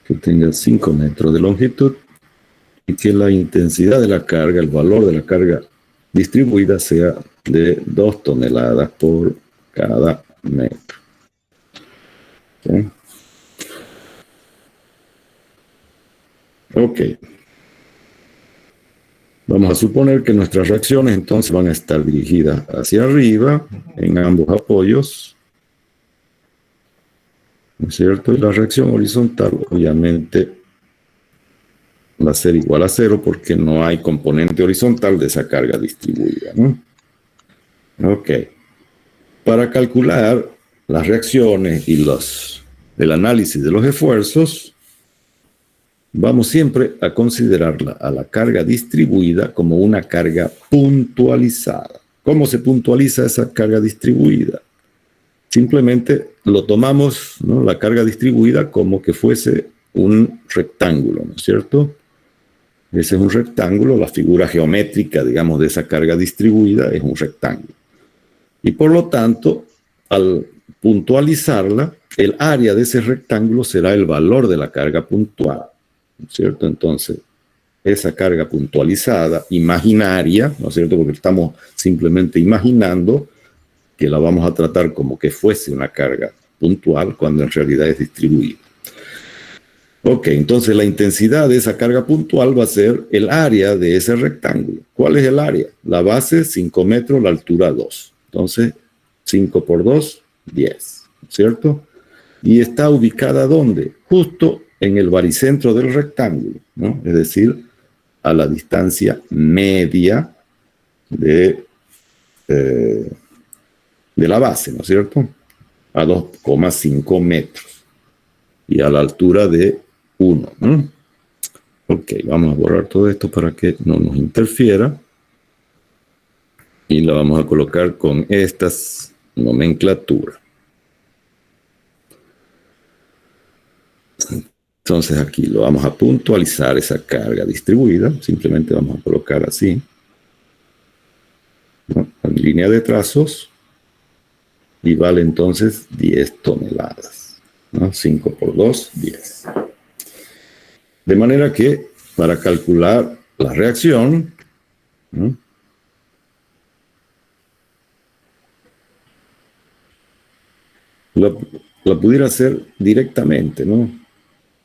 Que tenga 5 metros de longitud y que la intensidad de la carga, el valor de la carga distribuida sea de 2 toneladas por cada metro. ¿Sí? Ok. Vamos a suponer que nuestras reacciones entonces van a estar dirigidas hacia arriba en ambos apoyos, ¿no es cierto? Y la reacción horizontal obviamente va a ser igual a 0 porque no hay componente horizontal de esa carga distribuida, ¿no? Ok. Para calcular las reacciones y el análisis de los esfuerzos, vamos siempre a considerarla a la carga distribuida como una carga puntualizada. ¿Cómo se puntualiza esa carga distribuida? Simplemente lo tomamos, ¿no?, la carga distribuida como que fuese un rectángulo, ¿no es cierto? Ese es un rectángulo, la figura geométrica, digamos, de esa carga distribuida es un rectángulo. Y por lo tanto, al puntualizarla, el área de ese rectángulo será el valor de la carga puntual, ¿no es cierto? Entonces, esa carga puntualizada, imaginaria, ¿no es cierto? Porque estamos simplemente imaginando que la vamos a tratar como que fuese una carga puntual cuando en realidad es distribuida. Ok, entonces la intensidad de esa carga puntual va a ser el área de ese rectángulo. ¿Cuál es el área? La base, 5 metros, la altura 2. Entonces, 5 por 2, 10, ¿cierto? Y está ubicada ¿dónde? Justo en el baricentro del rectángulo, ¿no? Es decir, a la distancia media de la base, ¿no es cierto? A 2,5 metros y a la altura de 1, ¿no? Ok, vamos a borrar todo esto para que no nos interfiera y lo vamos a colocar con estas nomenclaturas. Entonces aquí lo vamos a puntualizar esa carga distribuida, simplemente vamos a colocar así, ¿no?, en línea de trazos, y vale entonces 10 toneladas, ¿no? 5 por 2, 10. De manera que para calcular la reacción, ¿no?, la pudiera hacer directamente, ¿no?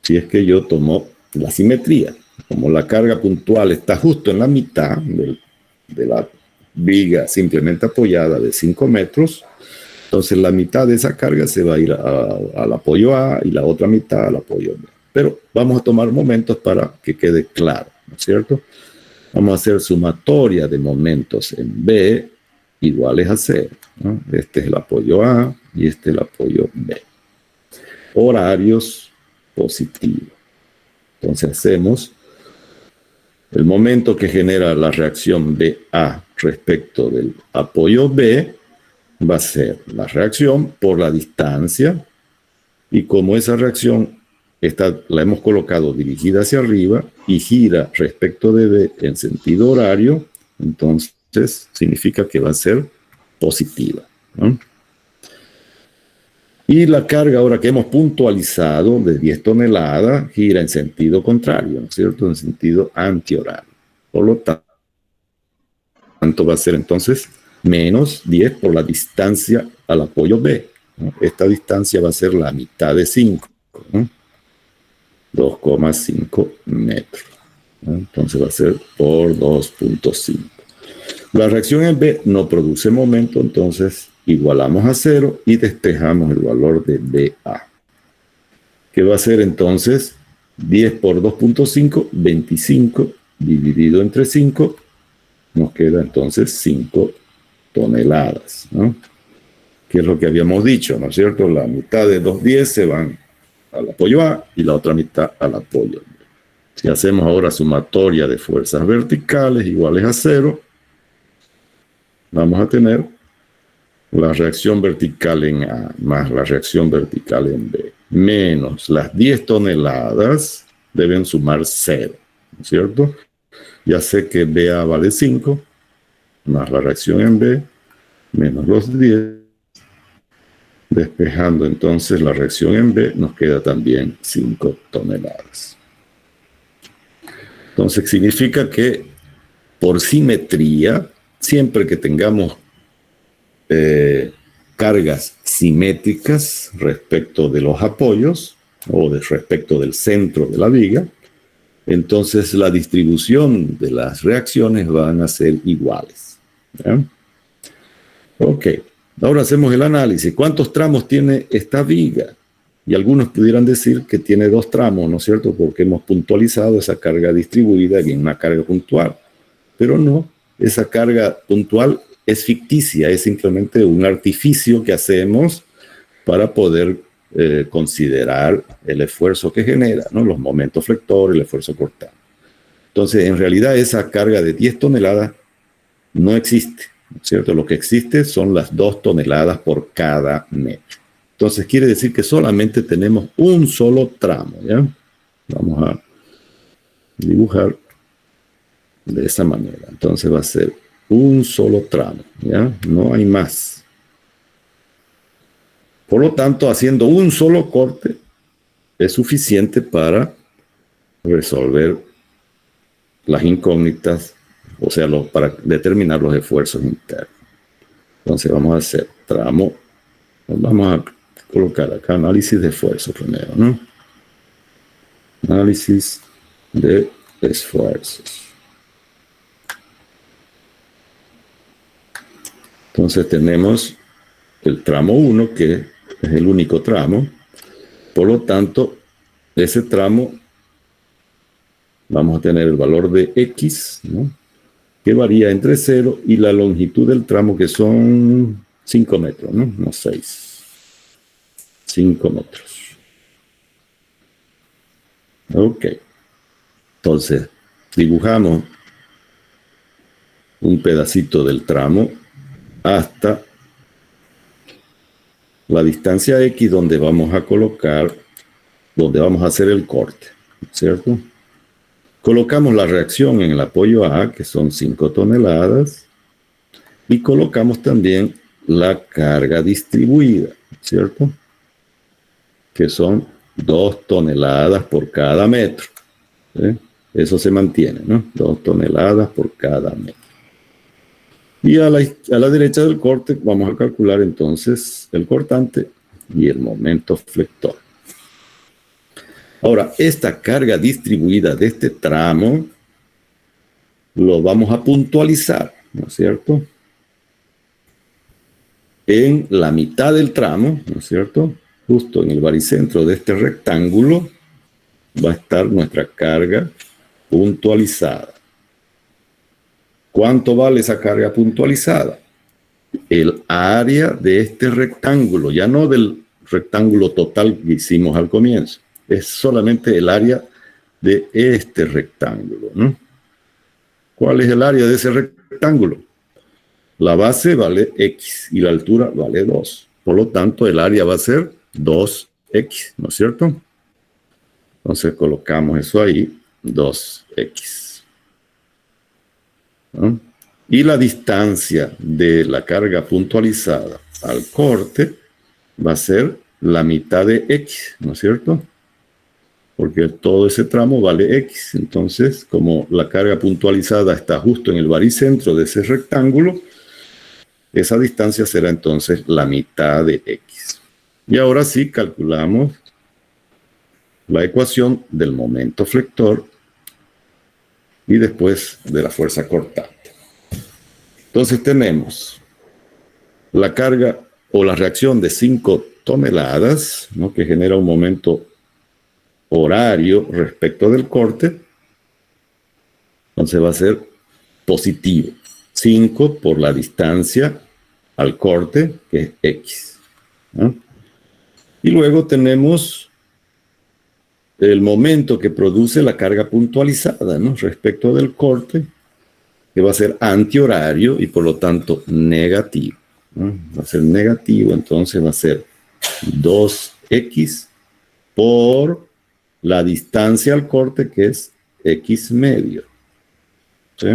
Si es que yo tomo la simetría. Como la carga puntual está justo en la mitad de la viga simplemente apoyada de 5 metros, entonces la mitad de esa carga se va a ir al apoyo A y la otra mitad al apoyo B. Pero vamos a tomar momentos para que quede claro, ¿no es cierto? Vamos a hacer sumatoria de momentos en B iguales a 0, ¿no? Este es el apoyo A y este es el apoyo B. Horarios positivos. Entonces hacemos el momento que genera la reacción BA respecto del apoyo B va a ser la reacción por la distancia, y como esa reacción la hemos colocado dirigida hacia arriba y gira respecto de B en sentido horario, entonces significa que va a ser positiva, ¿no? Y la carga, ahora que hemos puntualizado, de 10 toneladas, gira en sentido contrario, ¿no es cierto? En sentido antihorario. Por lo tanto, va a ser entonces menos 10 por la distancia al apoyo B, ¿no? Esta distancia va a ser la mitad de 5, ¿no? 2,5 metros. ¿No? Entonces va a ser por 2,5. La reacción en B no produce momento, entonces igualamos a 0 y despejamos el valor de BA. ¿Qué va a ser entonces? 10 por 2,5, 25, dividido entre 5, nos queda entonces 5 toneladas, ¿no? Que es lo que habíamos dicho, ¿no es cierto? La mitad de 210 se van al apoyo A y la otra mitad al apoyo B. Si hacemos ahora sumatoria de fuerzas verticales iguales a 0, vamos a tener la reacción vertical en A más la reacción vertical en B, menos las 10 toneladas deben sumar 0, ¿no es cierto? Ya sé que BA vale 5, más la reacción en B, menos los 10. Despejando entonces la reacción en B, nos queda también 5 toneladas. Entonces significa que por simetría, siempre que tengamos cargas simétricas respecto de los apoyos o respecto del centro de la viga, entonces la distribución de las reacciones van a ser iguales. ¿Ya? Ok, ahora hacemos el análisis. ¿Cuántos tramos tiene esta viga? Y algunos pudieran decir que tiene 2 tramos, ¿no es cierto? Porque hemos puntualizado esa carga distribuida en una carga puntual. Pero no, esa carga puntual es ficticia, es simplemente un artificio que hacemos para poder considerar el esfuerzo que genera, ¿no? Los momentos flectores, el esfuerzo cortante. Entonces, en realidad, esa carga de 10 toneladas no existe, ¿no es cierto? Lo que existe son las 2 toneladas por cada metro. Entonces, quiere decir que solamente tenemos un solo tramo, ¿ya? Vamos a dibujar de esa manera. Entonces va a ser un solo tramo, ¿ya? No hay más. Por lo tanto, haciendo un solo corte es suficiente para resolver las incógnitas, o sea, para determinar los esfuerzos internos. Entonces vamos a hacer tramo, vamos a colocar acá análisis de esfuerzo primero, ¿no? Análisis de esfuerzos. Entonces tenemos el tramo 1, que es el único tramo. Por lo tanto, ese tramo vamos a tener el valor de X, ¿no? Que varía entre 0 y la longitud del tramo, que son 5 metros, ¿no? No 6. 5 metros. Ok. Entonces, dibujamos un pedacito del tramo hasta la distancia X donde vamos a colocar, donde vamos a hacer el corte, ¿cierto? Colocamos la reacción en el apoyo A, que son 5 toneladas, y colocamos también la carga distribuida, ¿cierto? Que son 2 toneladas por cada metro. ¿Sí? Eso se mantiene, ¿no? 2 toneladas por cada metro. Y a la derecha del corte vamos a calcular entonces el cortante y el momento flector. Ahora, esta carga distribuida de este tramo lo vamos a puntualizar, ¿no es cierto? En la mitad del tramo, ¿no es cierto? Justo en el baricentro de este rectángulo va a estar nuestra carga puntualizada. ¿Cuánto vale esa carga puntualizada? El área de este rectángulo, ya no del rectángulo total que hicimos al comienzo, es solamente el área de este rectángulo, ¿no? ¿Cuál es el área de ese rectángulo? La base vale X y la altura vale 2. Por lo tanto, el área va a ser 2X, ¿no es cierto? Entonces colocamos eso ahí, 2X. ¿No? Y la distancia de la carga puntualizada al corte va a ser la mitad de X, ¿no es cierto? Porque todo ese tramo vale X. Entonces, como la carga puntualizada está justo en el baricentro de ese rectángulo, esa distancia será entonces la mitad de X. Y ahora sí calculamos la ecuación del momento flector y después de la fuerza cortante. Entonces tenemos la carga o la reacción de 5 toneladas, ¿no?, que genera un momento horario respecto del corte. Entonces va a ser positivo. 5 por la distancia al corte, que es X, ¿no? Y luego tenemos el momento que produce la carga puntualizada, ¿no?, respecto del corte, que va a ser antihorario y por lo tanto negativo, ¿no? Va a ser negativo, entonces va a ser 2X por la distancia al corte, que es X medio. ¿Sí?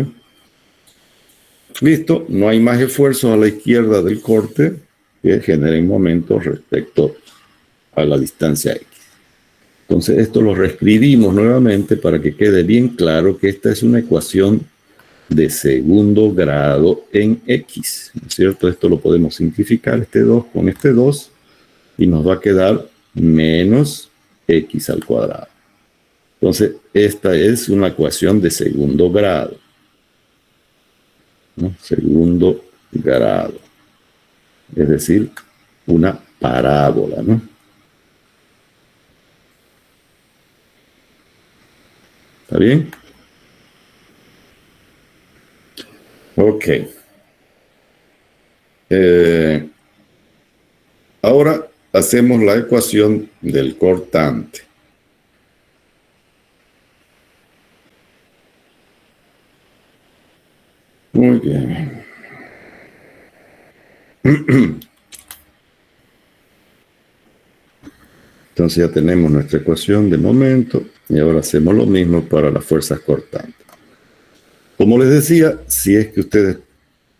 Listo, no hay más esfuerzos a la izquierda del corte que generen momentos respecto a la distancia X. Entonces esto lo reescribimos nuevamente para que quede bien claro que esta es una ecuación de segundo grado en X, ¿no es cierto? Esto lo podemos simplificar, este 2 con este 2, y nos va a quedar menos X al cuadrado. Entonces esta es una ecuación de segundo grado, ¿no? Segundo grado, es decir, una parábola, ¿no? ¿Está bien? Ok. Ahora hacemos la ecuación del cortante. Muy bien. Entonces ya tenemos nuestra ecuación de momento y ahora hacemos lo mismo para las fuerzas cortantes. Como les decía, si es que ustedes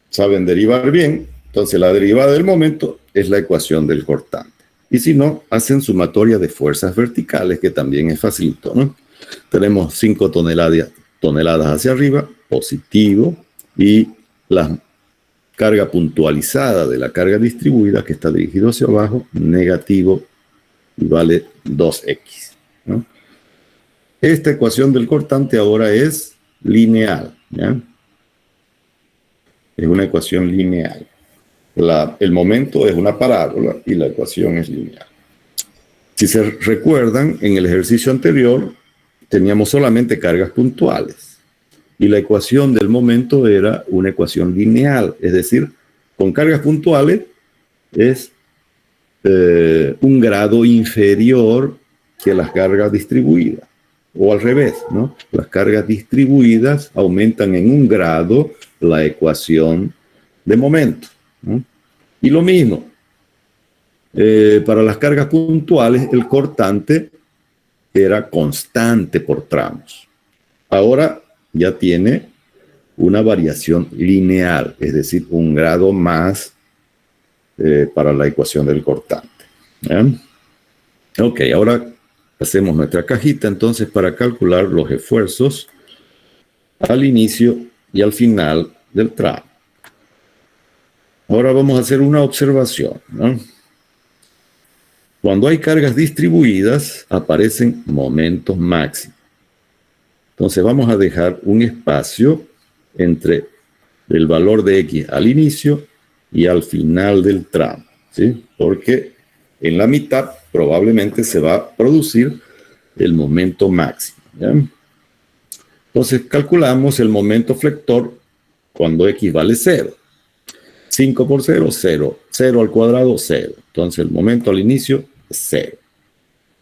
saben derivar bien, entonces la derivada del momento es la ecuación del cortante. Y si no, hacen sumatoria de fuerzas verticales, que también es facilito, ¿no? Tenemos 5 toneladas hacia arriba, positivo, y la carga puntualizada de la carga distribuida, que está dirigido hacia abajo, negativo, y vale 2X, ¿no? Esta ecuación del cortante ahora es lineal, ¿ya? Es una ecuación lineal. El momento es una parábola y la ecuación es lineal. Si se recuerdan, en el ejercicio anterior teníamos solamente cargas puntuales y la ecuación del momento era una ecuación lineal, es decir, con cargas puntuales es un grado inferior que las cargas distribuidas, o al revés, ¿no? Las cargas distribuidas aumentan en un grado la ecuación de momento, ¿no? Y lo mismo, para las cargas puntuales, el cortante era constante por tramos. Ahora ya tiene una variación lineal, es decir, un grado más para la ecuación del cortante. Ok, ahora hacemos nuestra cajita entonces para calcular los esfuerzos al inicio y al final del tramo. Ahora vamos a hacer una observación, ¿no? Cuando hay cargas distribuidas, aparecen momentos máximos. Entonces vamos a dejar un espacio entre el valor de X al inicio y al final del tramo, ¿sí? Porque en la mitad probablemente se va a producir el momento máximo, ¿ya? Entonces calculamos el momento flector cuando X vale 0. 5 por 0, 0. 0 al cuadrado, 0. Entonces el momento al inicio es 0.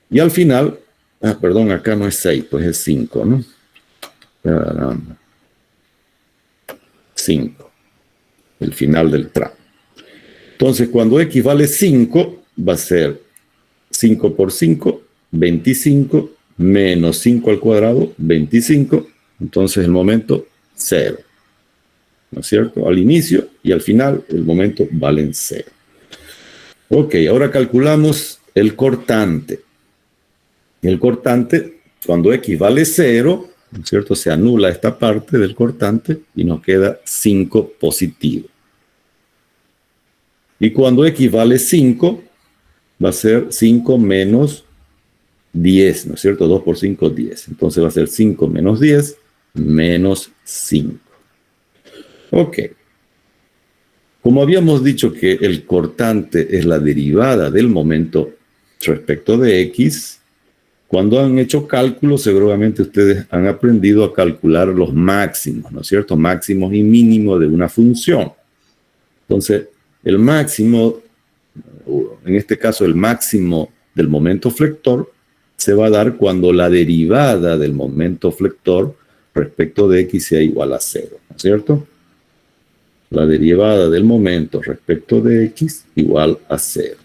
Y al final, perdón, acá no es 6, pues es 5, ¿no? 5. El final del tramo. Entonces cuando X vale 5, va a ser 5 por 5, 25, menos 5 al cuadrado, 25. Entonces el momento, 0. ¿No es cierto? Al inicio y al final el momento valen 0. Ok, ahora calculamos el cortante. El cortante, cuando X vale 0, ¿no es cierto?, se anula esta parte del cortante y nos queda 5 positivo. Y cuando X vale 5, va a ser 5 menos 10, ¿no es cierto? 2 por 5, 10. Entonces va a ser 5 menos 10, menos 5. Ok. Como habíamos dicho que el cortante es la derivada del momento respecto de x, cuando han hecho cálculos, seguramente ustedes han aprendido a calcular los máximos, ¿no es cierto? Máximos y mínimos de una función. Entonces, el máximo, en este caso el máximo del momento flector, se va a dar cuando la derivada del momento flector respecto de x sea igual a 0, ¿no es cierto? La derivada del momento respecto de x igual a 0.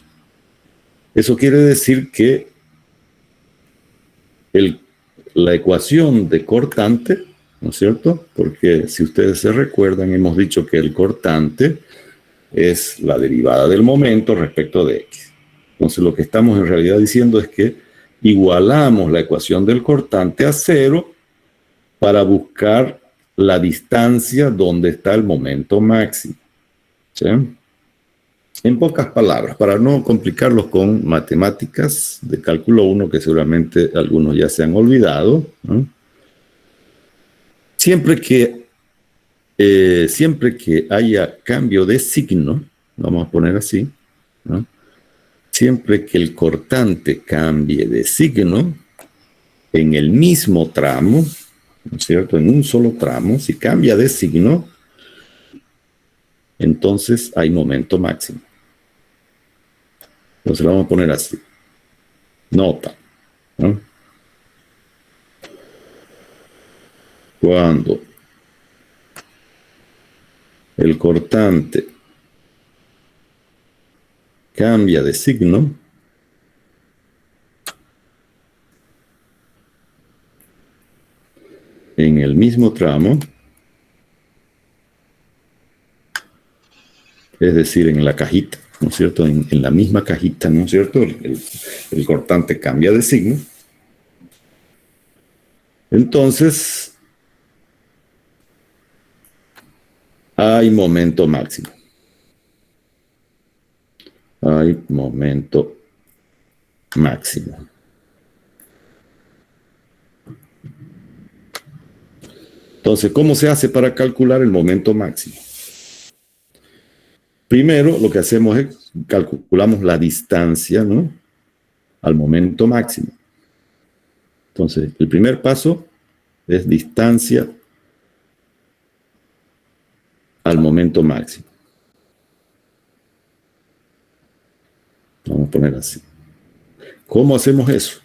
Eso quiere decir que la ecuación de cortante, ¿no es cierto? Porque si ustedes se recuerdan, hemos dicho que el cortante es la derivada del momento respecto de x. Entonces lo que estamos en realidad diciendo es que igualamos la ecuación del cortante a 0 para buscar la distancia donde está el momento máximo. ¿Sí? En pocas palabras, para no complicarlos con matemáticas de cálculo 1, que seguramente algunos ya se han olvidado, ¿no? Siempre que haya cambio de signo, vamos a poner así, ¿no? Siempre que el cortante cambie de signo en el mismo tramo, ¿no es cierto? En un solo tramo, si cambia de signo, entonces hay momento máximo. Entonces lo vamos a poner así. Nota, ¿no? Cuando el cortante cambia de signo, en el mismo tramo, es decir, en la cajita, ¿no es cierto? En la misma cajita, ¿no es cierto? El cortante cambia de signo. Entonces, hay momento máximo. Hay momento máximo. Entonces, ¿cómo se hace para calcular el momento máximo? Primero, lo que hacemos es calculamos la distancia, ¿no?, al momento máximo. Entonces, el primer paso es distancia al momento máximo. Vamos a poner así. ¿Cómo hacemos eso?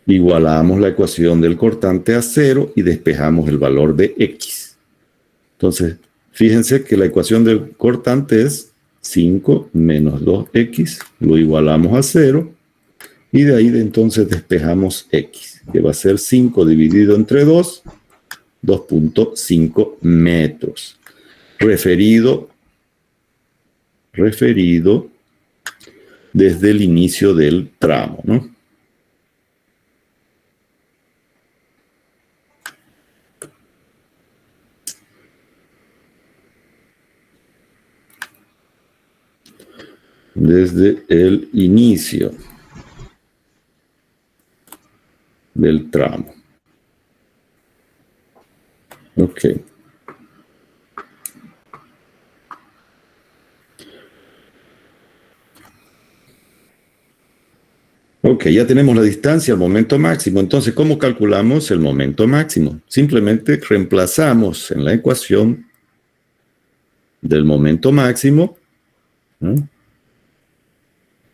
Igualamos la ecuación del cortante a 0 y despejamos el valor de x. Entonces, fíjense que la ecuación del cortante es 5 menos 2x, lo igualamos a 0, y de ahí entonces despejamos x, que va a ser 5 dividido entre 2, 2.5 metros. Referido desde el inicio del tramo, ¿no? Desde el inicio del tramo. Ok. Ok, ya tenemos la distancia al momento máximo. Entonces, ¿cómo calculamos el momento máximo? Simplemente reemplazamos en la ecuación del momento máximo, ¿no?,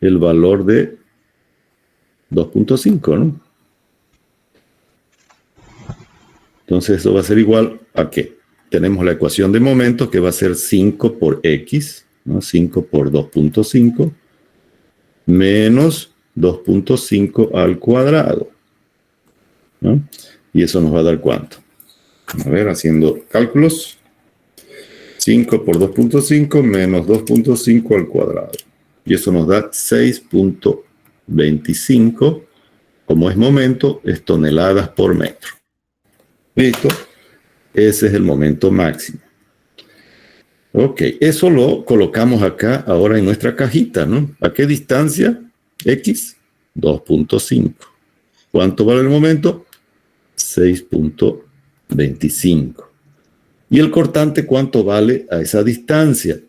el valor de 2.5, ¿no? Entonces, eso va a ser igual a ¿qué? Tenemos la ecuación de momentos que va a ser 5 por x, ¿no? 5 por 2.5, menos 2.5 al cuadrado, ¿no? Y eso nos va a dar ¿cuánto? A ver, haciendo cálculos. 5 por 2.5 menos 2.5 al cuadrado. Y eso nos da 6.25. Como es momento, es toneladas por metro. ¿Listo? Ese es el momento máximo. Ok, eso lo colocamos acá ahora en nuestra cajita, ¿no? ¿A qué distancia? X. 2.5. ¿Cuánto vale el momento? 6.25. ¿Y el cortante cuánto vale a esa distancia?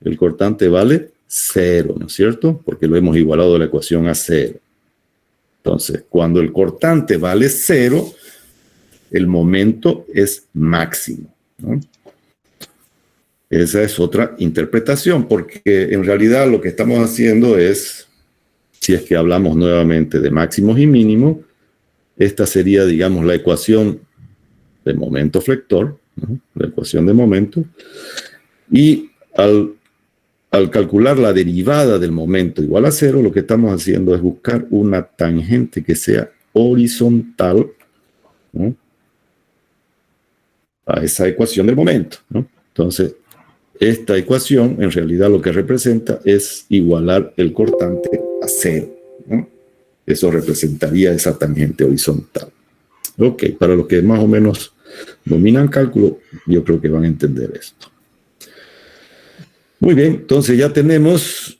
El cortante vale 0, ¿no es cierto? Porque lo hemos igualado a la ecuación a 0. Entonces, cuando el cortante vale 0, el momento es máximo, ¿no? Esa es otra interpretación, porque en realidad lo que estamos haciendo es, si es que hablamos nuevamente de máximos y mínimos, esta sería, digamos, la ecuación de momento flector, ¿no? La ecuación de momento, y al calcular la derivada del momento igual a 0, lo que estamos haciendo es buscar una tangente que sea horizontal, ¿no?, a esa ecuación del momento, ¿no? Entonces, esta ecuación en realidad lo que representa es igualar el cortante a 0, ¿no? Eso representaría esa tangente horizontal. Ok, para los que más o menos dominan cálculo, yo creo que van a entender esto. Muy bien, entonces ya tenemos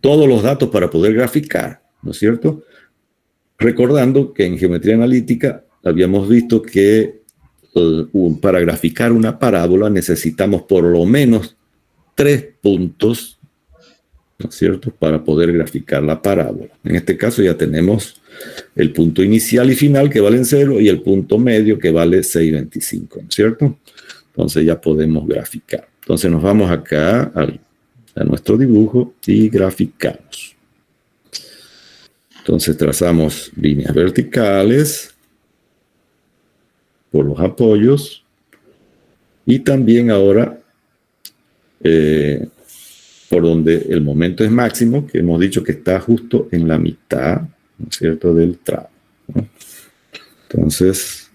todos los datos para poder graficar, ¿no es cierto? Recordando que en geometría analítica habíamos visto que para graficar una parábola necesitamos por lo menos 3 puntos, ¿no es cierto?, para poder graficar la parábola. En este caso ya tenemos el punto inicial y final que valen 0 y el punto medio que vale 6.25, ¿no es cierto? Entonces ya podemos graficar. Entonces nos vamos acá a nuestro dibujo y graficamos. Entonces trazamos líneas verticales por los apoyos y también ahora por donde el momento es máximo, que hemos dicho que está justo en la mitad, ¿no es cierto?, del tramo, ¿no? Entonces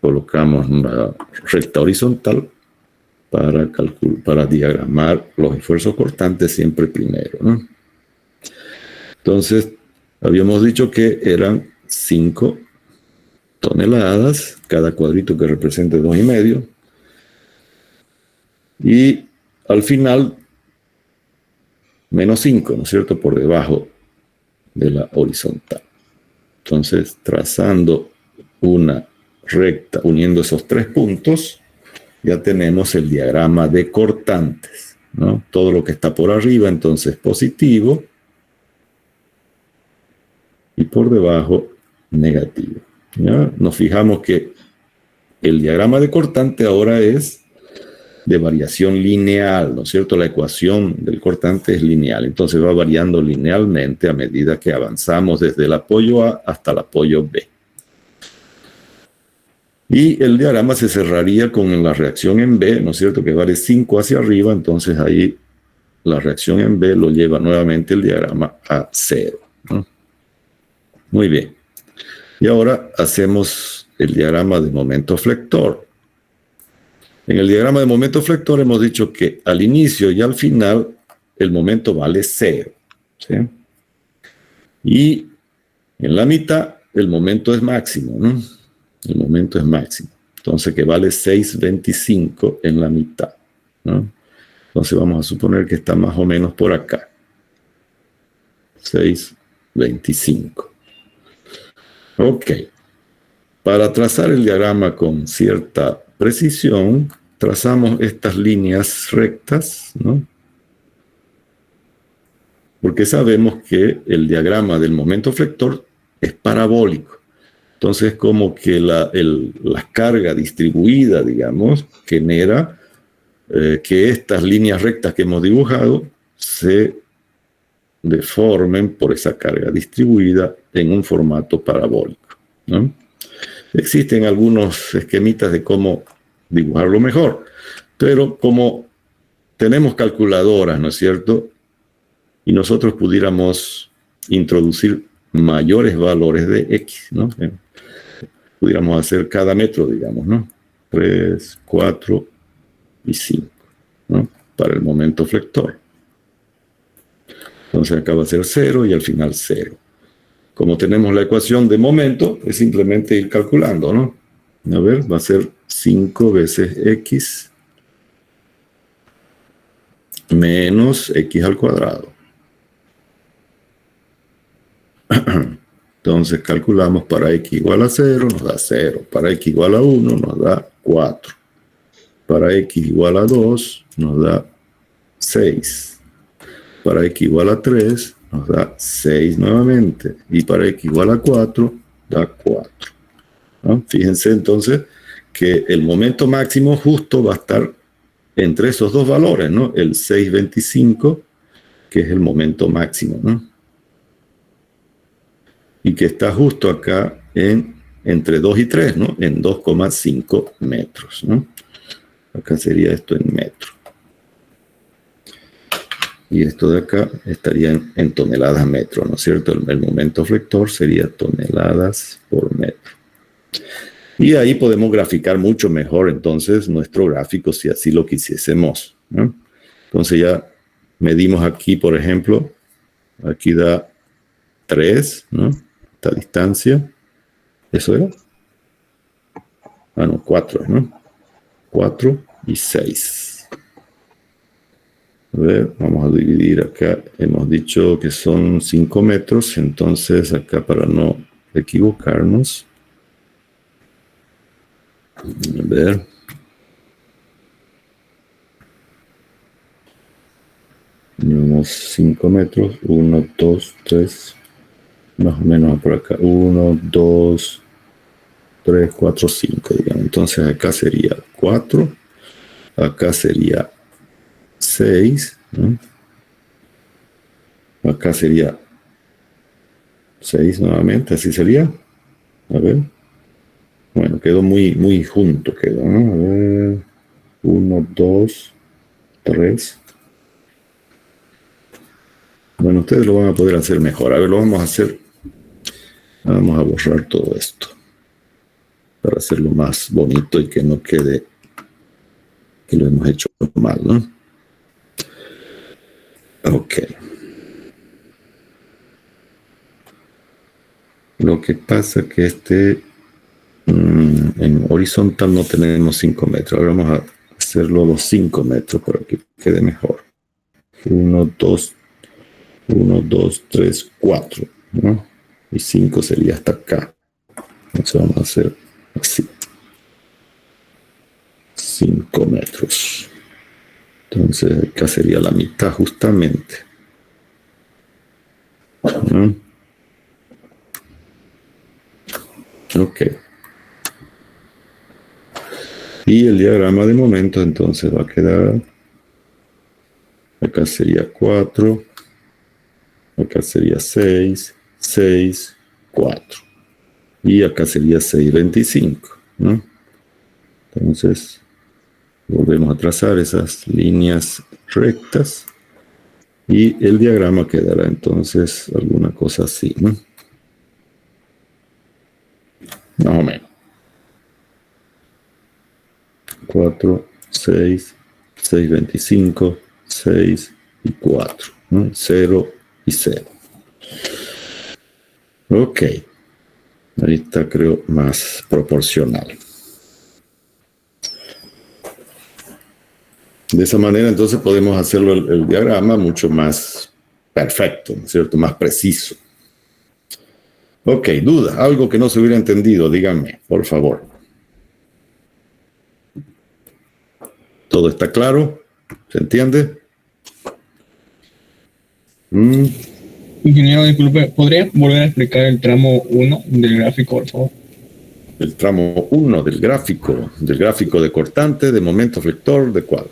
colocamos una recta horizontal para diagramar los esfuerzos cortantes siempre primero, ¿no? Entonces habíamos dicho que eran 5 toneladas, cada cuadrito que represente 2,5. Y al final, menos 5, ¿no es cierto?, por debajo de la horizontal. Entonces, trazando una recta, uniendo esos 3 puntos, ya tenemos el diagrama de cortantes, ¿no? Todo lo que está por arriba, entonces, positivo, y por debajo, negativo. ¿Ya? Nos fijamos que el diagrama de cortante ahora es de variación lineal, ¿no es cierto? La ecuación del cortante es lineal, entonces va variando linealmente a medida que avanzamos desde el apoyo A hasta el apoyo B. Y el diagrama se cerraría con la reacción en B, ¿no es cierto?, que vale 5 hacia arriba, entonces ahí la reacción en B lo lleva nuevamente el diagrama a 0, ¿no? Muy bien. Y ahora hacemos el diagrama de momento flector. En el diagrama de momento flector hemos dicho que al inicio y al final el momento vale 0, ¿sí? Y en la mitad el momento es máximo, ¿no? El momento es máximo. Entonces que vale 6.25 en la mitad, ¿no? Entonces vamos a suponer que está más o menos por acá. 6.25. Ok. Para trazar el diagrama con cierta precisión, trazamos estas líneas rectas, ¿no? Porque sabemos que el diagrama del momento flector es parabólico. Entonces, como que la carga distribuida, digamos, genera que estas líneas rectas que hemos dibujado se deformen por esa carga distribuida en un formato parabólico, ¿no? Existen algunos esquemitas de cómo dibujarlo mejor, pero como tenemos calculadoras, ¿no es cierto?, y nosotros pudiéramos introducir mayores valores de X, ¿no? Pudiéramos hacer cada metro, digamos, ¿no? 3, 4 y 5, ¿no?, para el momento flector. Entonces acá va a ser 0 y al final 0. Como tenemos la ecuación de momento, es simplemente ir calculando, ¿no? A ver, va a ser 5 veces X menos x al cuadrado. Entonces calculamos para x igual a 0, nos da 0. Para x igual a 1, nos da 4. Para x igual a 2, nos da 6. Para x igual a 3, nos da 6 nuevamente. Y para x igual a 4, da 4. ¿No? Fíjense entonces que el momento máximo justo va a estar entre esos dos valores, ¿no? El 6,25, que es el momento máximo, ¿no? Y que está justo acá entre 2 y 3, ¿no? En 2,5 metros, ¿no? Acá sería esto en metros. Y esto de acá estaría en toneladas metro, ¿no es cierto? El momento flector sería toneladas por metro. Y ahí podemos graficar mucho mejor entonces nuestro gráfico si así lo quisiésemos, ¿no? Entonces ya medimos aquí, por ejemplo, aquí da 3, ¿no? Esta distancia. ¿Eso era? Ah, no, 4, ¿no? 4 y 6. A ver, vamos a dividir acá. Hemos dicho que son 5 metros, entonces acá para no equivocarnos. A ver. Tenemos 5 metros. 1, 2, 3. Más o menos por acá. 1, 2, 3, 4, 5, digamos. Entonces acá sería 4. Acá sería 6. ¿No? Acá sería 6 nuevamente. Así sería. A ver. Bueno, quedó muy junto. Quedó, ¿no? A ver. 1, 2, 3. Bueno, ustedes lo van a poder hacer mejor. A ver, lo vamos a hacer. Vamos a borrar todo esto para hacerlo más bonito y que no quede que lo hemos hecho mal, ¿no? Ok. Lo que pasa es que en horizontal no tenemos 5 metros. Ahora vamos a hacerlo los 5 metros para que quede mejor. 1, 2, 3, 4, ¿no? Y 5 sería hasta acá. Entonces vamos a hacer así. 5 metros. Entonces acá sería la mitad justamente. ¿No? Ok. Y el diagrama de momento entonces va a quedar. Acá sería 4. Acá sería 6, 6, 4. Y acá sería 6,25, ¿no? Entonces, volvemos a trazar esas líneas rectas. Y el diagrama quedará entonces alguna cosa así, ¿no? Más o menos. 4, 6, 6,25, 6 y 4, ¿no? 0 y 0. Ok. Ahí está, creo, más proporcional. De esa manera, entonces, podemos hacerlo el diagrama mucho más perfecto, ¿no es cierto? Más preciso. Ok, duda, algo que no se hubiera entendido, díganme, por favor. ¿Todo está claro? ¿Se entiende? Ingeniero, disculpe, ¿podría volver a explicar el tramo 1 del gráfico, por favor? El tramo 1 del gráfico de cortante, de momento flector, ¿de cuál?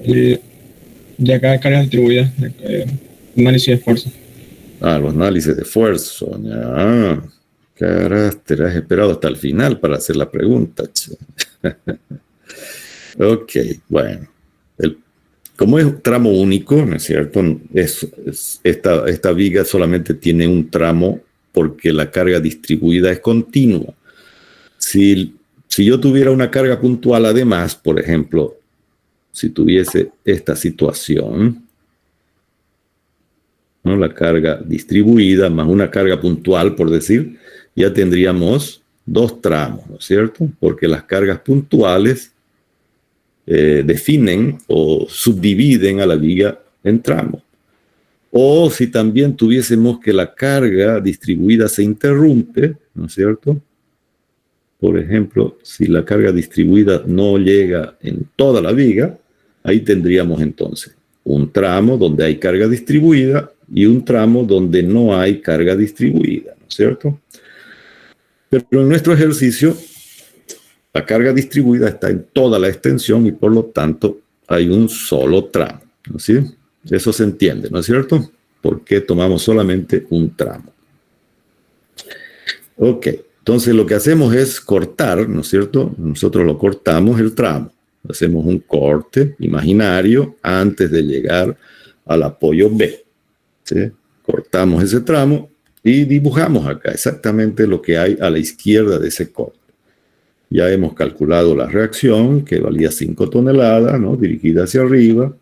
De acá, cargas distribuidas, análisis de esfuerzo. Ah, los análisis de esfuerzo. Ah, carácter, has esperado hasta el final para hacer la pregunta. Ok, bueno. Como es un tramo único, ¿no es cierto? Esta viga solamente tiene un tramo porque la carga distribuida es continua. Si yo tuviera una carga puntual además, por ejemplo, si tuviese esta situación, ¿no? La carga distribuida más una carga puntual, por decir, ya tendríamos 2 tramos, ¿no es cierto? Porque las cargas puntuales definen o subdividen a la viga en tramos. O si también tuviésemos que la carga distribuida se interrumpe, ¿no es cierto? Por ejemplo, si la carga distribuida no llega en toda la viga, ahí tendríamos entonces un tramo donde hay carga distribuida y un tramo donde no hay carga distribuida, ¿no es cierto? Pero en nuestro ejercicio, la carga distribuida está en toda la extensión y por lo tanto hay un solo tramo, ¿no es cierto? Eso se entiende, ¿no es cierto? ¿Por qué tomamos solamente un tramo? Ok, entonces lo que hacemos es cortar, ¿no es cierto? Nosotros lo cortamos el tramo. Hacemos un corte imaginario antes de llegar al apoyo B, ¿sí? Cortamos ese tramo y dibujamos acá exactamente lo que hay a la izquierda de ese corte. Ya hemos calculado la reacción, que valía 5 toneladas, ¿no? Dirigida hacia arriba.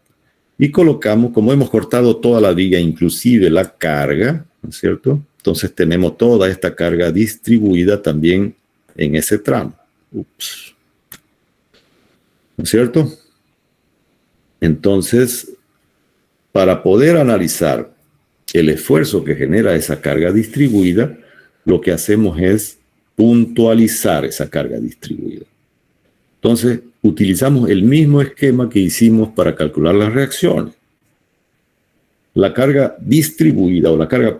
Y colocamos, como hemos cortado toda la viga, inclusive la carga, ¿no es cierto? Entonces tenemos toda esta carga distribuida también en ese tramo. Ups. ¿No es cierto? Entonces, para poder analizar el esfuerzo que genera esa carga distribuida, lo que hacemos es puntualizar esa carga distribuida. Entonces, utilizamos el mismo esquema que hicimos para calcular las reacciones. La carga distribuida o la carga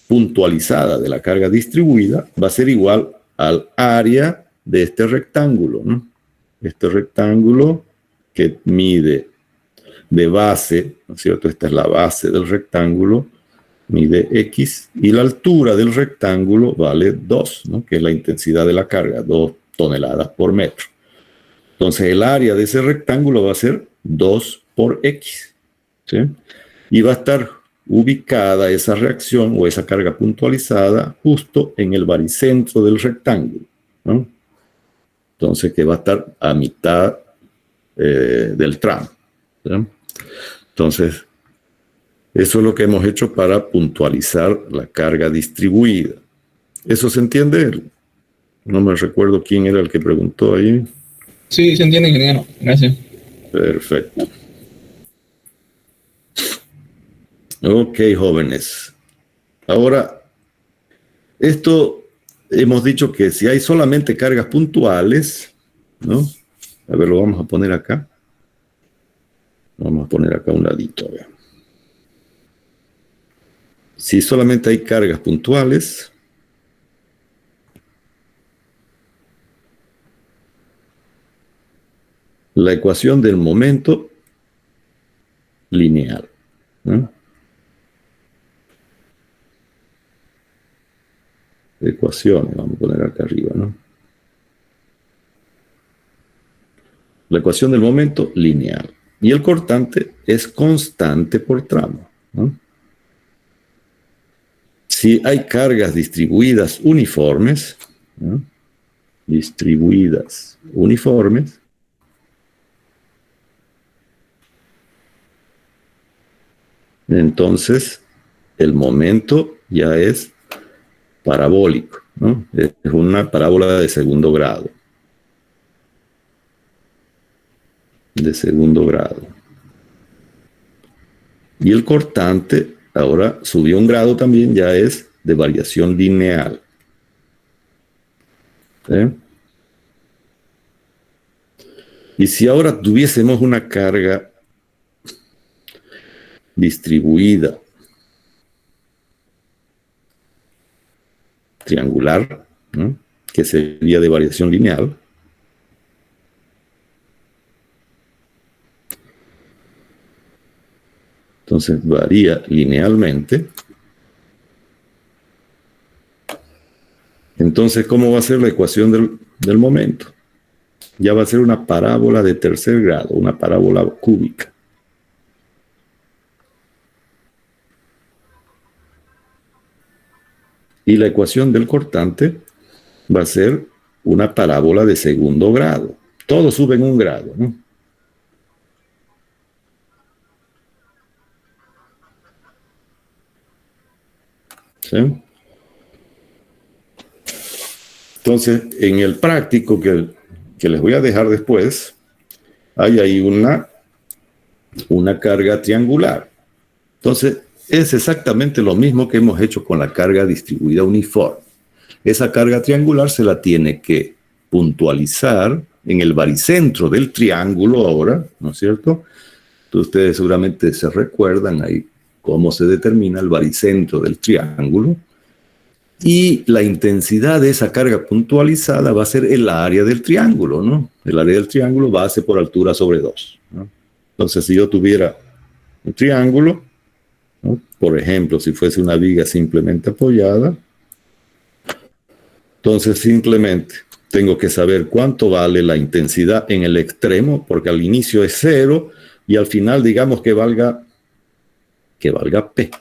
puntualizada de la carga distribuida va a ser igual al área de este rectángulo, ¿no? Este rectángulo que mide de base, ¿no es cierto? Esta es la base del rectángulo, mide X, y la altura del rectángulo vale 2, ¿no? Que es la intensidad de la carga, 2 toneladas por metro. Entonces el área de ese rectángulo va a ser 2 por X, ¿sí? Y va a estar ubicada esa reacción o esa carga puntualizada justo en el baricentro del rectángulo, ¿no? Entonces que va a estar a mitad del tramo, ¿sí? Entonces, eso es lo que hemos hecho para puntualizar la carga distribuida. ¿Eso se entiende? No me recuerdo quién era el que preguntó ahí. Sí, se entiende, ingeniero. Gracias. Perfecto. Ok, jóvenes. Ahora, esto hemos dicho que si hay solamente cargas puntuales, ¿no? A ver, lo vamos a poner acá. Vamos a poner acá un ladito, a ver. Si solamente hay cargas puntuales, la ecuación del momento lineal, ¿no? Ecuaciones, vamos a poner acá arriba, ¿no? La ecuación del momento lineal. Y el cortante es constante por tramo, ¿no? Si hay cargas distribuidas uniformes, ¿no? Distribuidas uniformes, entonces el momento ya es parabólico, ¿no? Es una parábola de segundo grado. De segundo grado. Y el cortante, ahora subió un grado también, ya es de variación lineal. ¿Sí? Y si ahora tuviésemos una carga distribuida triangular, ¿no? Que sería de variación lineal, entonces varía linealmente. Entonces, ¿cómo va a ser la ecuación del momento? Ya va a ser una parábola de tercer grado, una parábola cúbica. Y la ecuación del cortante va a ser una parábola de segundo grado. Todos suben un grado, ¿no? ¿Sí? Entonces, en el práctico que les voy a dejar después, hay ahí una carga triangular. Entonces, es exactamente lo mismo que hemos hecho con la carga distribuida uniforme. Esa carga triangular se la tiene que puntualizar en el baricentro del triángulo ahora, ¿no es cierto? Entonces, ustedes seguramente se recuerdan ahí cómo se determina el baricentro del triángulo. Y la intensidad de esa carga puntualizada va a ser el área del triángulo, ¿no? El área del triángulo base por altura sobre 2, ¿no? Entonces, si yo tuviera un triángulo, ¿no? Por ejemplo, si fuese una viga simplemente apoyada, entonces simplemente tengo que saber cuánto vale la intensidad en el extremo, porque al inicio es 0 y al final digamos que valga P,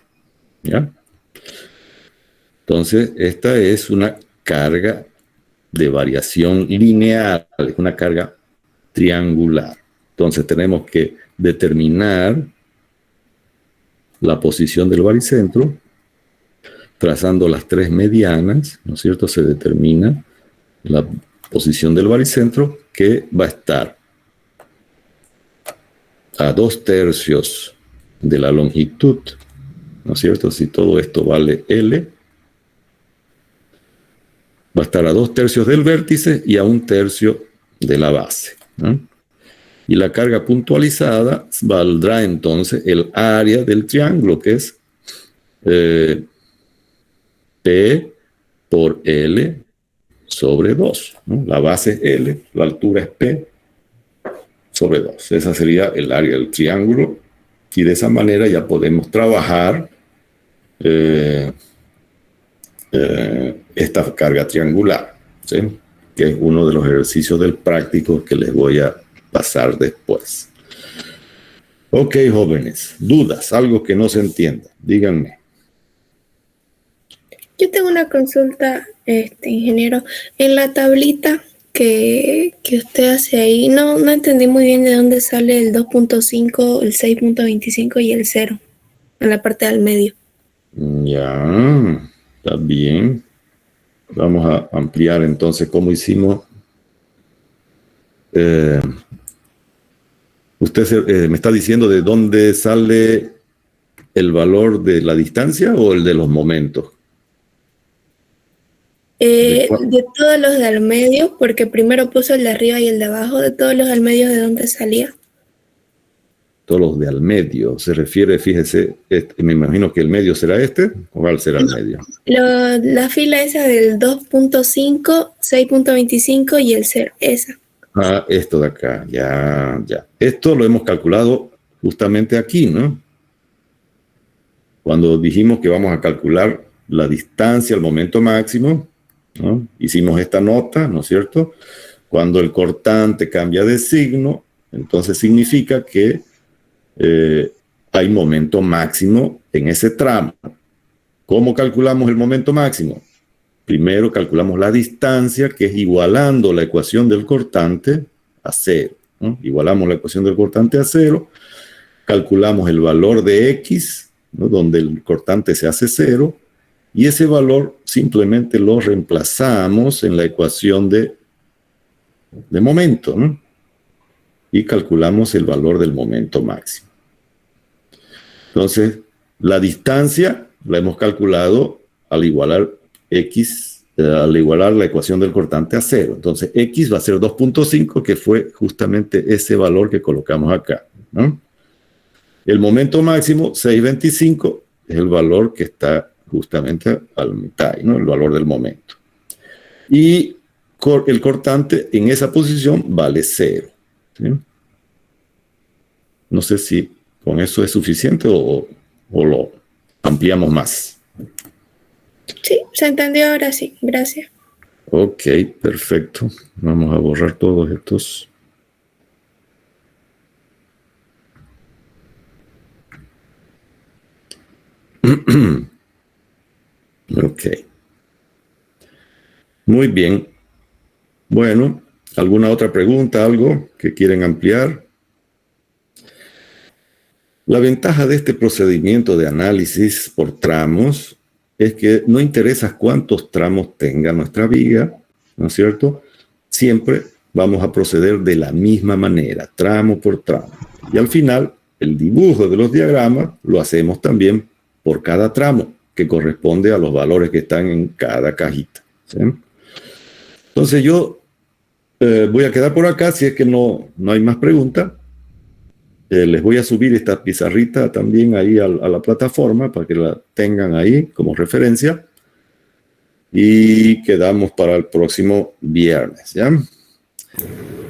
¿ya? Entonces, esta es una carga de variación lineal, es una carga triangular. Entonces, tenemos que determinar la posición del baricentro, trazando las 3 medianas, ¿no es cierto? Se determina la posición del baricentro, que va a estar a 2/3 de la longitud, ¿no es cierto? Si todo esto vale L, va a estar a 2/3 del vértice y a 1/3 de la base, ¿no? Y la carga puntualizada valdrá entonces el área del triángulo, que es P por L sobre 2, ¿no? La base es L, la altura es P sobre 2. Esa sería el área del triángulo. Y de esa manera ya podemos trabajar esta carga triangular, ¿sí? Que es uno de los ejercicios del práctico que les voy a pasar después. Ok, jóvenes, dudas, algo que no se entienda, díganme. Yo tengo una consulta, ingeniero. En la tablita que usted hace ahí, no entendí muy bien de dónde sale el 2.5, el 6.25 y el 0, en la parte del medio. Ya, está bien. Vamos a ampliar entonces cómo hicimos. Usted me está diciendo de dónde sale el valor de la distancia o el de los momentos. De todos los del medio, porque primero puso el de arriba y el de abajo, de todos los del medio, ¿de dónde salía? Todos los de al medio. Se refiere, fíjese, me imagino que el medio será este. ¿Cuál será el medio? La fila esa del 2.5, 6.25 y el 0, esa. Ah, esto de acá, ya. Esto lo hemos calculado justamente aquí, ¿no? Cuando dijimos que vamos a calcular la distancia al momento máximo, ¿no? Hicimos esta nota, ¿no es cierto? Cuando el cortante cambia de signo, entonces significa que hay momento máximo en ese tramo. ¿Cómo calculamos el momento máximo? Primero calculamos la distancia, que es igualando la ecuación del cortante a 0, ¿no? Igualamos la ecuación del cortante a 0, calculamos el valor de X, ¿no? Donde el cortante se hace 0, y ese valor simplemente lo reemplazamos en la ecuación de momento, ¿no? Y calculamos el valor del momento máximo. Entonces, la distancia la hemos calculado al igualar X, al igualar la ecuación del cortante a 0. Entonces, X va a ser 2.5, que fue justamente ese valor que colocamos acá, ¿no? El momento máximo, 6.25, es el valor que está justamente a la mitad, ¿no? El valor del momento. Y el cortante en esa posición vale 0, ¿sí? No sé si con eso es suficiente o lo ampliamos más. Sí, se entendió ahora sí, gracias. Ok, perfecto. Vamos a borrar todos estos. Ok. Muy bien. Bueno, ¿alguna otra pregunta, algo que quieren ampliar? La ventaja de este procedimiento de análisis por tramos es que no interesa cuántos tramos tenga nuestra viga, ¿no es cierto? Siempre vamos a proceder de la misma manera, tramo por tramo. Y al final, el dibujo de los diagramas lo hacemos también por cada tramo, que corresponde a los valores que están en cada cajita, ¿sí? Entonces yo voy a quedar por acá, si es que no hay más preguntas. Les voy a subir esta pizarrita también ahí a la plataforma para que la tengan ahí como referencia. Y quedamos para el próximo viernes, ¿ya?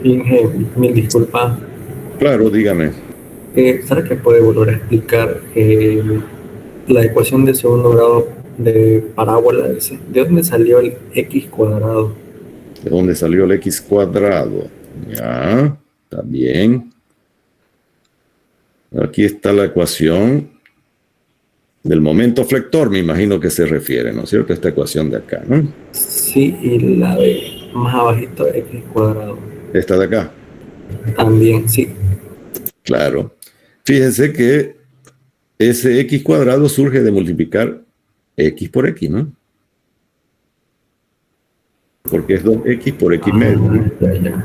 Inge, mil disculpas. Claro, dígame. ¿Será que puede volver a explicar la ecuación de segundo grado de parábola? ¿De dónde salió el x cuadrado? ¿De dónde salió el x cuadrado? Ya, está bien. Aquí está la ecuación del momento flector, me imagino que se refiere, ¿no es cierto? Esta ecuación de acá, ¿no? Sí, y la de más abajito, x cuadrado. Esta de acá. También, sí. Claro. Fíjense que ese x cuadrado surge de multiplicar x por x, ¿no? Porque es 2x por x medio, ¿no? Ya.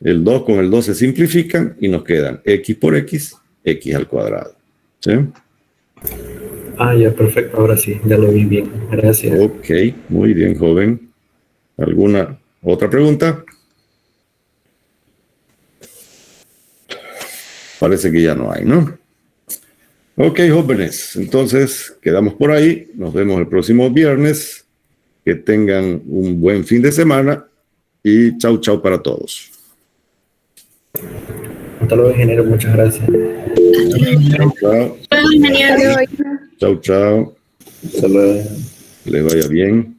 El 2 con el 2 se simplifican y nos quedan x por x, x al cuadrado. ¿Sí? Ya, perfecto. Ahora sí, ya lo vi bien. Gracias. Ok, muy bien, joven. ¿Alguna otra pregunta? Parece que ya no hay, ¿no? Ok, jóvenes. Entonces, quedamos por ahí. Nos vemos el próximo viernes. Que tengan un buen fin de semana. Y chau, chau para todos. Hasta luego, ingeniero. Muchas gracias. Chau, chau. Chau, chau. Hasta luego. Que les vaya bien.